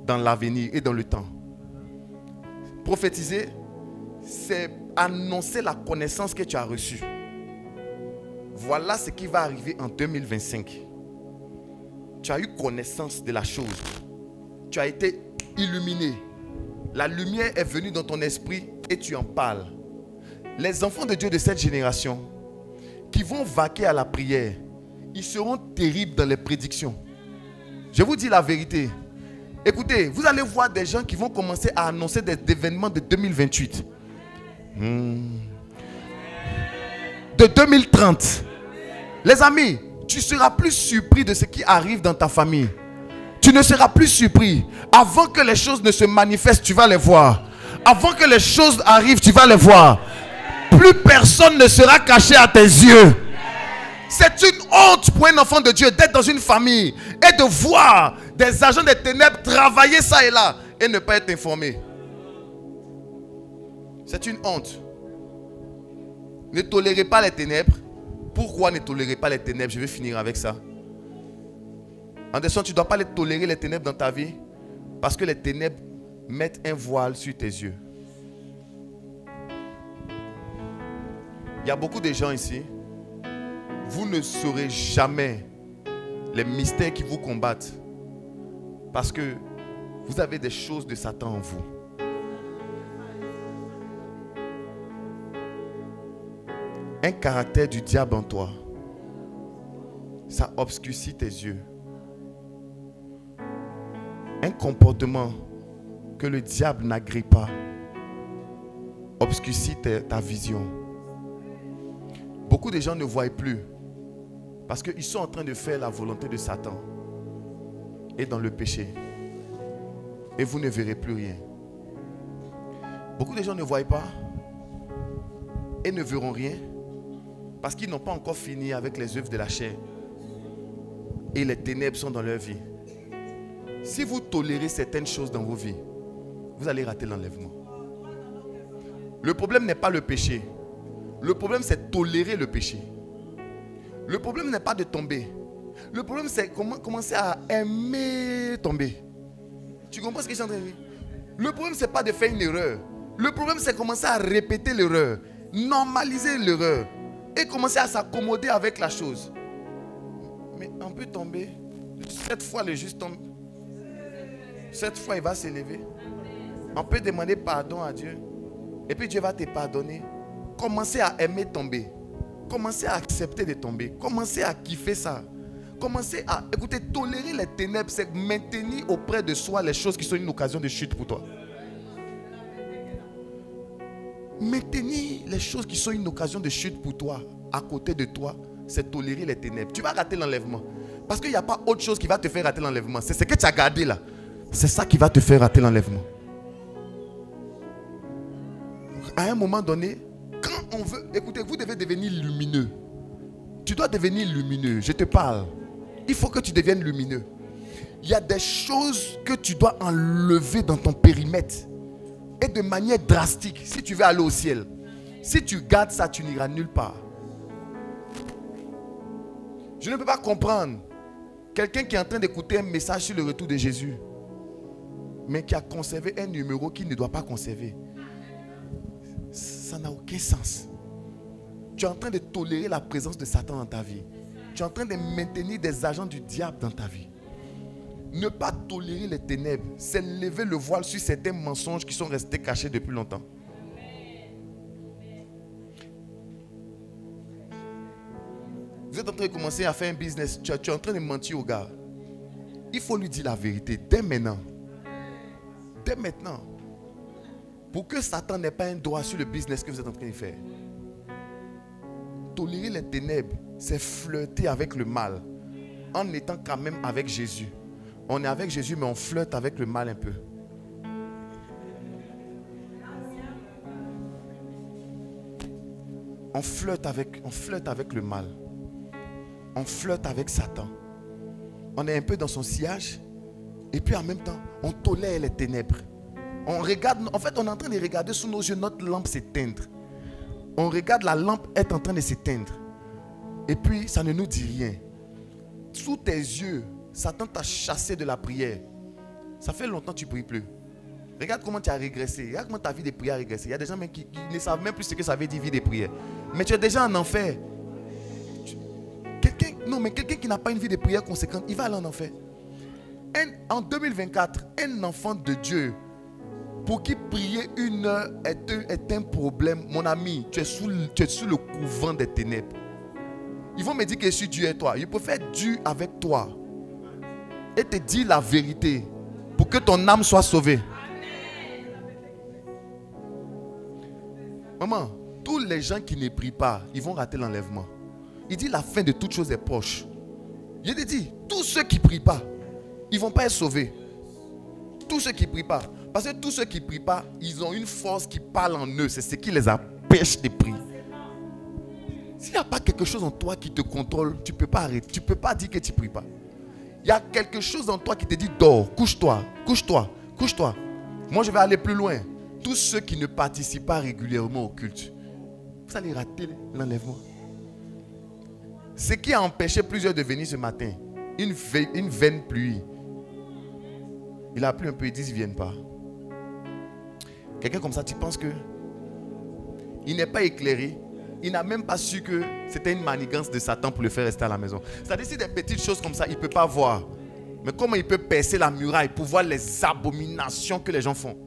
dans l'avenir et dans le temps. Prophétiser, c'est annoncer la connaissance que tu as reçue. Voilà ce qui va arriver en 2025. Tu as eu connaissance de la chose. Tu as été illuminé. La lumière est venue dans ton esprit et tu en parles, les enfants de Dieu de cette génération qui vont vaquer à la prière, ils seront terribles dans les prédictions. Je vous dis la vérité. Écoutez, vous allez voir des gens qui vont commencer à annoncer des événements de 2028. De 2030. Les amis, tu seras plus surpris de ce qui arrive dans ta famille. Tu ne seras plus surpris. Avant que les choses ne se manifestent, tu vas les voir. Avant que les choses arrivent, tu vas les voir. Plus personne ne sera caché à tes yeux. C'est une honte pour un enfant de Dieu d'être dans une famille et de voir des agents des ténèbres travailler ça et là et ne pas être informé. C'est une honte. Ne tolérez pas les ténèbres. Pourquoi ne tolérez pas les ténèbres? Je vais finir avec ça. Anderson, tu ne dois pas les tolérer les ténèbres dans ta vie parce que les ténèbres mettent un voile sur tes yeux. Il y a beaucoup de gens ici. Vous ne saurez jamais les mystères qui vous combattent parce que vous avez des choses de Satan en vous. Un caractère du diable en toi, ça obscurcit tes yeux. Un comportement que le diable n'agrée pas obscurcit ta vision. Beaucoup de gens ne voient plus parce qu'ils sont en train de faire la volonté de Satan et dans le péché. Et vous ne verrez plus rien. Beaucoup de gens ne voient pas et ne verront rien parce qu'ils n'ont pas encore fini avec les œuvres de la chair. Et les ténèbres sont dans leur vie. Si vous tolérez certaines choses dans vos vies, vous allez rater l'enlèvement. Le problème n'est pas le péché. Le problème, c'est tolérer le péché. Le problème n'est pas de tomber. Le problème, c'est commencer à aimer tomber. Tu comprends ce que je suis en train de dire? Le problème, c'est pas de faire une erreur. Le problème, c'est commencer à répéter l'erreur, normaliser l'erreur et commencer à s'accommoder avec la chose. Mais on peut tomber. Cette fois, le juste tombe. Cette fois, il va s'élever. On peut demander pardon à Dieu. Et puis Dieu va te pardonner. Commencez à aimer tomber. Commencez à accepter de tomber. Commencez à kiffer ça. Commencez à, écoutez, tolérer les ténèbres, c'est maintenir auprès de soi les choses qui sont une occasion de chute pour toi. Maintenir les choses qui sont une occasion de chute pour toi, à côté de toi, c'est tolérer les ténèbres. Tu vas rater l'enlèvement. Parce qu'il n'y a pas autre chose qui va te faire rater l'enlèvement. C'est ce que tu as gardé là. C'est ça qui va te faire rater l'enlèvement. À un moment donné, quand on veut, écoutez, vous devez devenir lumineux. Tu dois devenir lumineux, je te parle. Il faut que tu deviennes lumineux. Il y a des choses que tu dois enlever dans ton périmètre. Et de manière drastique, si tu veux aller au ciel. Si tu gardes ça, tu n'iras nulle part. Je ne peux pas comprendre quelqu'un qui est en train d'écouter un message sur le retour de Jésus, mais qui a conservé un numéro qu'il ne doit pas conserver. Ça n'a aucun sens. Tu es en train de tolérer la présence de Satan dans ta vie. Tu es en train de maintenir des agents du diable dans ta vie. Ne pas tolérer les ténèbres, c'est lever le voile sur certains mensonges qui sont restés cachés depuis longtemps. Vous êtes en train de commencer à faire un business, tu es en train de mentir au gars. Il faut lui dire la vérité dès maintenant. Dès maintenant. Pour que Satan n'ait pas un droit sur le business que vous êtes en train de faire. Tolérer les ténèbres, c'est flirter avec le mal en étant quand même avec Jésus. On est avec Jésus, mais on flirte avec le mal un peu. On flirte avec le mal. On flirte avec Satan. On est un peu dans son sillage. Et puis en même temps, on tolère les ténèbres. On regarde, en fait, on est en train de regarder sous nos yeux notre lampe s'éteindre. On regarde la lampe être en train de s'éteindre. Et puis, ça ne nous dit rien. Sous tes yeux, Satan t'a chassé de la prière. Ça fait longtemps que tu ne pries plus. Regarde comment tu as régressé. Regarde comment ta vie de prière a régressé. Il y a des gens qui ne savent même plus ce que ça veut dire vie de prière. Mais tu es déjà en enfer. Quelqu'un qui n'a pas une vie de prière conséquente, il va aller en enfer. En 2024, un enfant de Dieu pour qui prier 1 heure est un problème. Mon ami, tu es sous le couvent des ténèbres. Ils vont me dire que je suis Dieu et toi. Je préfère Dieu avec toi et te dire la vérité pour que ton âme soit sauvée. Maman, tous les gens qui ne prient pas, ils vont rater l'enlèvement. Il dit la fin de toutes choses est proche. Je te dis, tous ceux qui ne prient pas, ils ne vont pas être sauvés. Tous ceux qui ne prient pas. Parce que tous ceux qui ne prient pas, ils ont une force qui parle en eux. C'est ce qui les empêche de prier. S'il n'y a pas quelque chose en toi qui te contrôle, tu ne peux pas arrêter. Tu ne peux pas dire que tu ne pries pas. Il y a quelque chose en toi qui te dit dors, couche-toi, couche-toi, couche-toi. Moi je vais aller plus loin. Tous ceux qui ne participent pas régulièrement au culte, vous allez rater l'enlèvement. Ce qui a empêché plusieurs de venir ce matin, une vaine pluie. Il a plu un peu, ils disent ils ne viennent pas. Quelqu'un comme ça, tu penses que il n'est pas éclairé. Il n'a même pas su que c'était une manigance de Satan pour le faire rester à la maison. C'est-à-dire si des petites choses comme ça, il ne peut pas voir. Mais comment il peut percer la muraille pour voir les abominations que les gens font?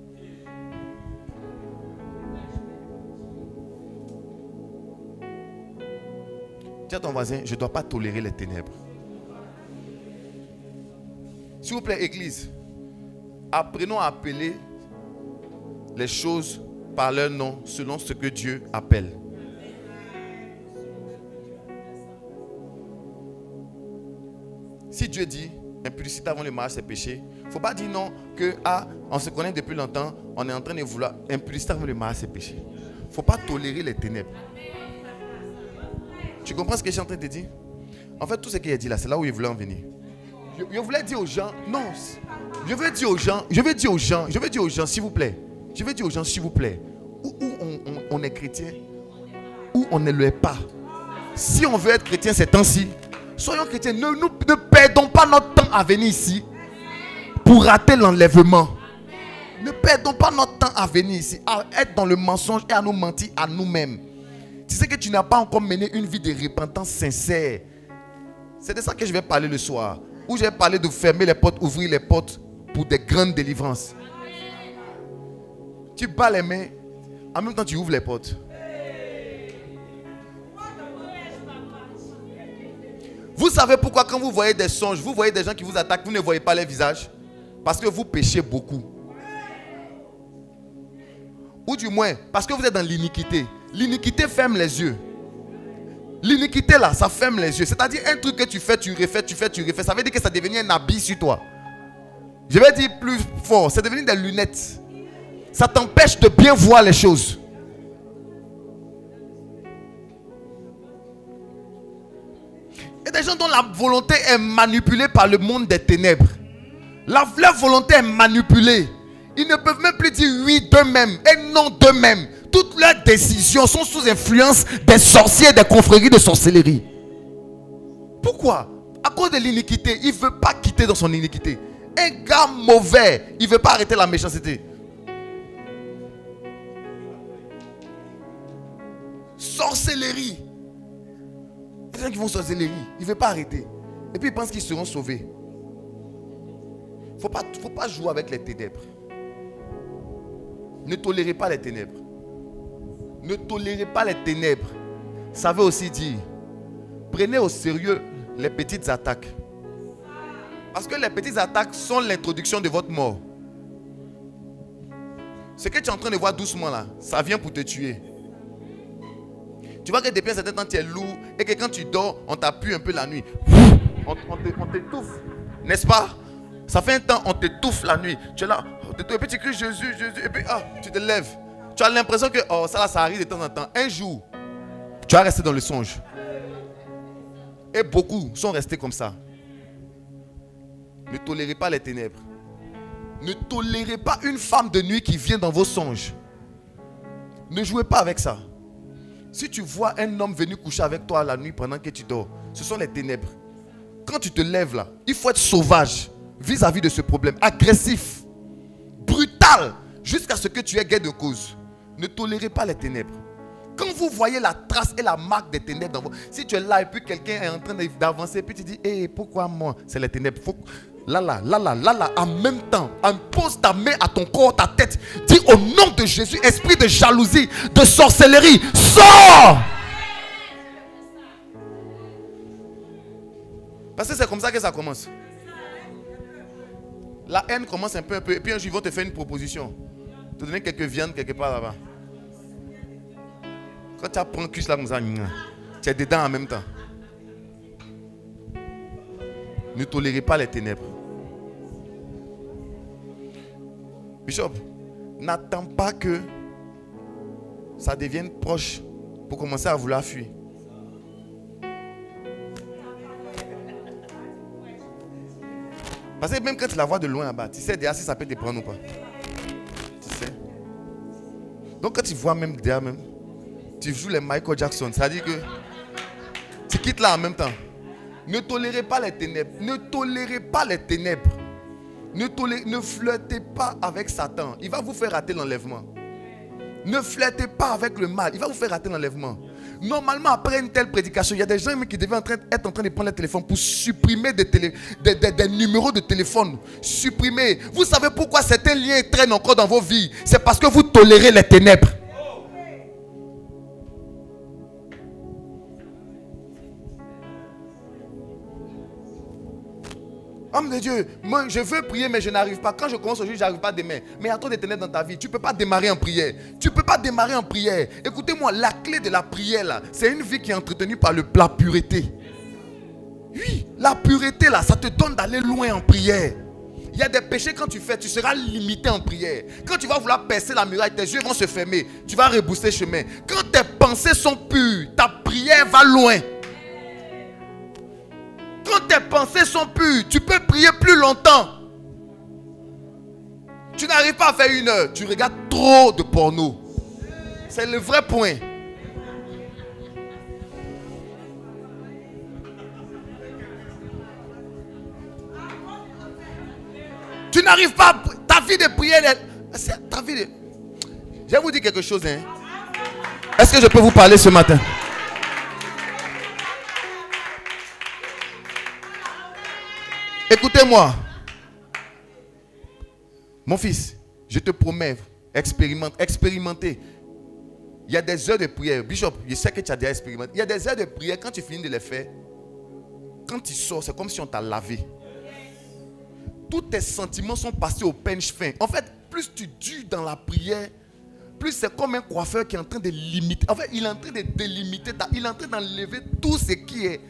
Dis à ton voisin, je ne dois pas tolérer les ténèbres. S'il vous plaît, Église, apprenons à appeler les choses par leur nom selon ce que Dieu appelle. Si Dieu dit impudicité avant le mariage c'est péché, il ne faut pas dire non que on se connaît depuis longtemps, on est en train de vouloir impudicité avant le mariage c'est péché. Il ne faut pas tolérer les ténèbres. Tu comprends ce que je suis en train de te dire? En fait, tout ce qu'il a dit là, c'est là où il voulait en venir. Je voulais dire aux gens, non, je veux dire aux gens, s'il vous plaît, où on est chrétien, où on ne l'est pas. Si on veut être chrétien ces temps-ci, soyons chrétiens, ne perdons pas notre temps à venir ici pour rater l'enlèvement. Ne perdons pas notre temps à venir ici, à être dans le mensonge et à nous mentir à nous-mêmes. Tu sais que tu n'as pas encore mené une vie de repentance sincère. C'est de ça que je vais parler le soir. Où je vais parler de fermer les portes, ouvrir les portes pour des grandes délivrances. Tu bats les mains, en même temps tu ouvres les portes. Vous savez pourquoi quand vous voyez des songes, vous voyez des gens qui vous attaquent, vous ne voyez pas les visages? Parce que vous péchez beaucoup. Ou du moins, parce que vous êtes dans l'iniquité. L'iniquité ferme les yeux. L'iniquité là, ça ferme les yeux. C'est-à-dire un truc que tu fais, tu refais. Ça veut dire que ça devient un habit sur toi. Je vais dire plus fort, c'est devenu des lunettes. Ça t'empêche de bien voir les choses. Et des gens dont la volonté est manipulée par le monde des ténèbres. Leur volonté est manipulée. Ils ne peuvent même plus dire oui d'eux-mêmes et non d'eux-mêmes. Toutes leurs décisions sont sous influence des sorciers, des confréries de sorcellerie. Pourquoi? À cause de l'iniquité. Il ne veut pas quitter dans son iniquité. Un gars mauvais, il ne veut pas arrêter la méchanceté. Sorcellerie. Les gens qui font sorcellerie, il ne veut pas arrêter. Et puis ils pensent qu'ils seront sauvés. Il ne faut pas jouer avec les ténèbres. Ne tolérez pas les ténèbres. Ne tolérez pas les ténèbres. Ça veut aussi dire, prenez au sérieux les petites attaques. Parce que les petites attaques sont l'introduction de votre mort. Ce que tu es en train de voir doucement là, ça vient pour te tuer. Tu vois que depuis un certain temps tu es lourd et que quand tu dors, on t'appuie un peu la nuit. On t'étouffe. N'est-ce pas? Ça fait un temps, on t'étouffe la nuit. Tu es là, et puis tu cries Jésus, Jésus, et puis tu te lèves. Tu as l'impression que ça arrive de temps en temps. Un jour, tu vas rester dans le songe. Et beaucoup sont restés comme ça. Ne tolérez pas les ténèbres. Ne tolérez pas une femme de nuit qui vient dans vos songes. Ne jouez pas avec ça. Si tu vois un homme venir coucher avec toi la nuit pendant que tu dors, ce sont les ténèbres. Quand tu te lèves là, il faut être sauvage vis-à-vis de ce problème. Agressif, brutal, jusqu'à ce que tu aies gain de cause. Ne tolérez pas les ténèbres. Quand vous voyez la trace et la marque des ténèbres dans vous, si tu es là et puis quelqu'un est en train d'avancer, puis tu dis, hey, pourquoi moi? C'est les ténèbres. Faut... Là, en même temps, pose ta main à ton corps, ta tête. Dis au nom de Jésus, esprit de jalousie, de sorcellerie, sors! Parce que c'est comme ça que ça commence. La haine commence un peu, et puis un jour ils vont te faire une proposition. Te donner quelques viandes quelque part là-bas. Quand tu apprends cuisse là comme ça, tu es dedans en même temps. Ne tolérez pas les ténèbres. Bishop, n'attends pas que ça devienne proche pour commencer à vouloir fuir. Parce que même quand tu la vois de loin là-bas, tu sais déjà si ça peut te prendre ou pas. Tu sais. Donc quand tu vois même derrière même, tu joues les Michael Jackson, ça dit que tu quittes là en même temps. Ne tolérez pas les ténèbres. Ne tolérez pas les ténèbres. Ne flirtez pas avec Satan. Il va vous faire rater l'enlèvement. Ne flirtez pas avec le mal. Il va vous faire rater l'enlèvement. Normalement, après une telle prédication, il y a des gens qui devaient être en train de prendre le téléphone pour supprimer des numéros de téléphone. Supprimer. Vous savez pourquoi certains liens traînent encore dans vos vies? C'est parce que vous tolérez les ténèbres. Homme de Dieu, moi je veux prier mais je n'arrive pas. Quand je commence aujourd'hui, je n'arrive pas demain. Mais il y a trop de ténèbres dans ta vie. Tu ne peux pas démarrer en prière. Tu ne peux pas démarrer en prière. Écoutez-moi, la clé de la prière là, c'est une vie qui est entretenue par la pureté. Oui, la pureté là, ça te donne d'aller loin en prière. Il y a des péchés quand tu fais, tu seras limité en prière. Quand tu vas vouloir percer la muraille, tes yeux vont se fermer. Tu vas rebousser chemin. Quand tes pensées sont pures, ta prière va loin. Quand tes pensées sont pures, tu peux prier plus longtemps. Tu n'arrives pas à faire 1 heure. Tu regardes trop de porno. C'est le vrai point. Tu n'arrives pas à... Ta vie de prière... Ta vie de... Je vais vous dire quelque chose. Hein. Est-ce que je peux vous parler ce matin? Écoutez-moi. Mon fils, je te promets, expérimentez. Il y a des heures de prière. Bishop, je sais que tu as déjà expérimenté. Il y a des heures de prière, quand tu finis de les faire, quand tu sors, c'est comme si on t'a lavé. Tous tes sentiments sont passés au peigne fin. En fait, plus tu dures dans la prière, plus c'est comme un coiffeur qui est en train de limiter. En fait, il est en train de délimiter, il est en train d'enlever tout ce qui est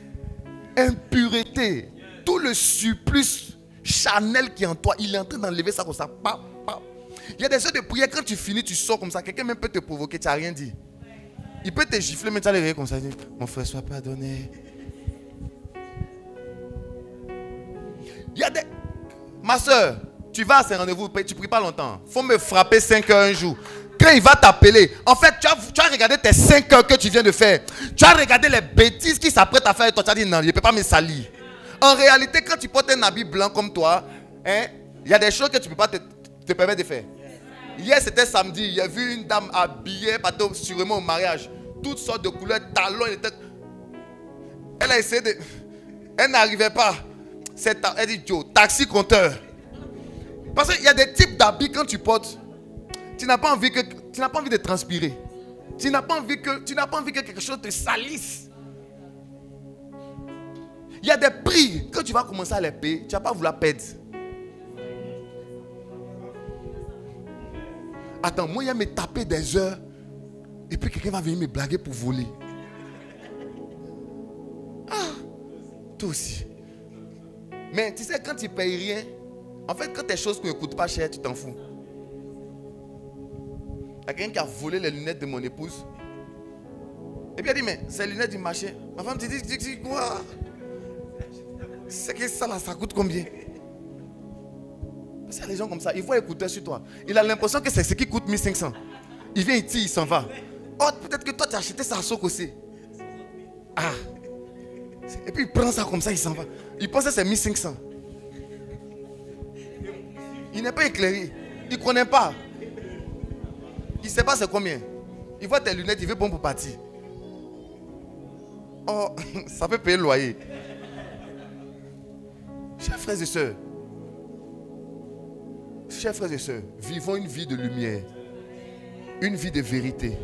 impureté. Tout le surplus charnel qui est en toi, il est en train d'enlever ça comme ça. Il y a des heures de prière, quand tu finis, tu sors comme ça. Quelqu'un même peut te provoquer, tu n'as rien dit. Il peut te gifler, mais tu as les réveiller comme ça. Mon frère, sois pardonné. Il y a des... Ma soeur, tu vas à ces rendez-vous, tu ne pries pas longtemps. Il faut me frapper 5 heures un jour. Quand il va t'appeler, en fait, tu as regardé tes 5 heures que tu viens de faire. Tu as regardé les bêtises qu'il s'apprête à faire et toi, tu as dit non, il ne peut pas me salir. En réalité, quand tu portes un habit blanc comme toi, hein, il y a des choses que tu ne peux pas te permettre de faire. Hier, c'était samedi. J'ai vu une dame habillée, sûrement au mariage. Toutes sortes de couleurs, talons. Elle a essayé de... Elle n'arrivait pas. Elle dit, Joe, taxi compteur. Parce qu'il y a des types d'habits quand tu portes. Tu n'as pas envie de transpirer. Tu n'as pas envie que quelque chose te salisse. Il y a des prix. Quand tu vas commencer à les payer, tu ne vas pas vouloir perdre. Attends, moi, il va me taper des heures. Et puis quelqu'un va venir me blaguer pour voler. Ah, toi aussi. Mais tu sais, quand tu ne payes rien, en fait, quand tes choses ne coûtent pas cher, tu t'en fous. Il y a quelqu'un qui a volé les lunettes de mon épouse. Et puis elle dit, mais c'est les lunettes du marché. Ma femme te dit quoi? C'est que ça là, ça coûte combien? Parce qu'il y a des gens comme ça, ils voient écouter sur toi. Il a l'impression que c'est ce qui coûte 1500. Il vient ici, il s'en va. Oh, peut-être que toi tu as acheté ça à Sokosé. Ah. Et puis il prend ça comme ça, il s'en va. Il pense que c'est 1500. Il n'est pas éclairé. Il ne connaît pas. Il ne sait pas c'est combien. Il voit tes lunettes, il veut bon pour partir. Oh, ça peut payer le loyer. Chers frères et sœurs, vivons une vie de lumière, une vie de vérité.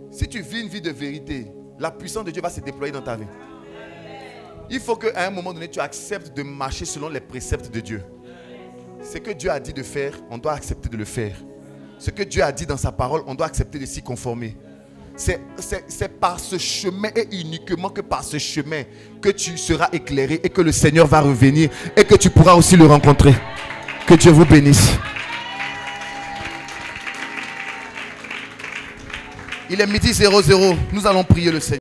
Si tu vis une vie de vérité, la puissance de Dieu va se déployer dans ta vie. Il faut qu'à un moment donné, tu acceptes de marcher selon les préceptes de Dieu. Ce que Dieu a dit de faire, on doit accepter de le faire. Ce que Dieu a dit dans sa parole, on doit accepter de s'y conformer. C'est par ce chemin et uniquement que par ce chemin que tu seras éclairé et que le Seigneur va revenir et que tu pourras aussi le rencontrer. Que Dieu vous bénisse. Il est 12h00. Nous allons prier le Seigneur.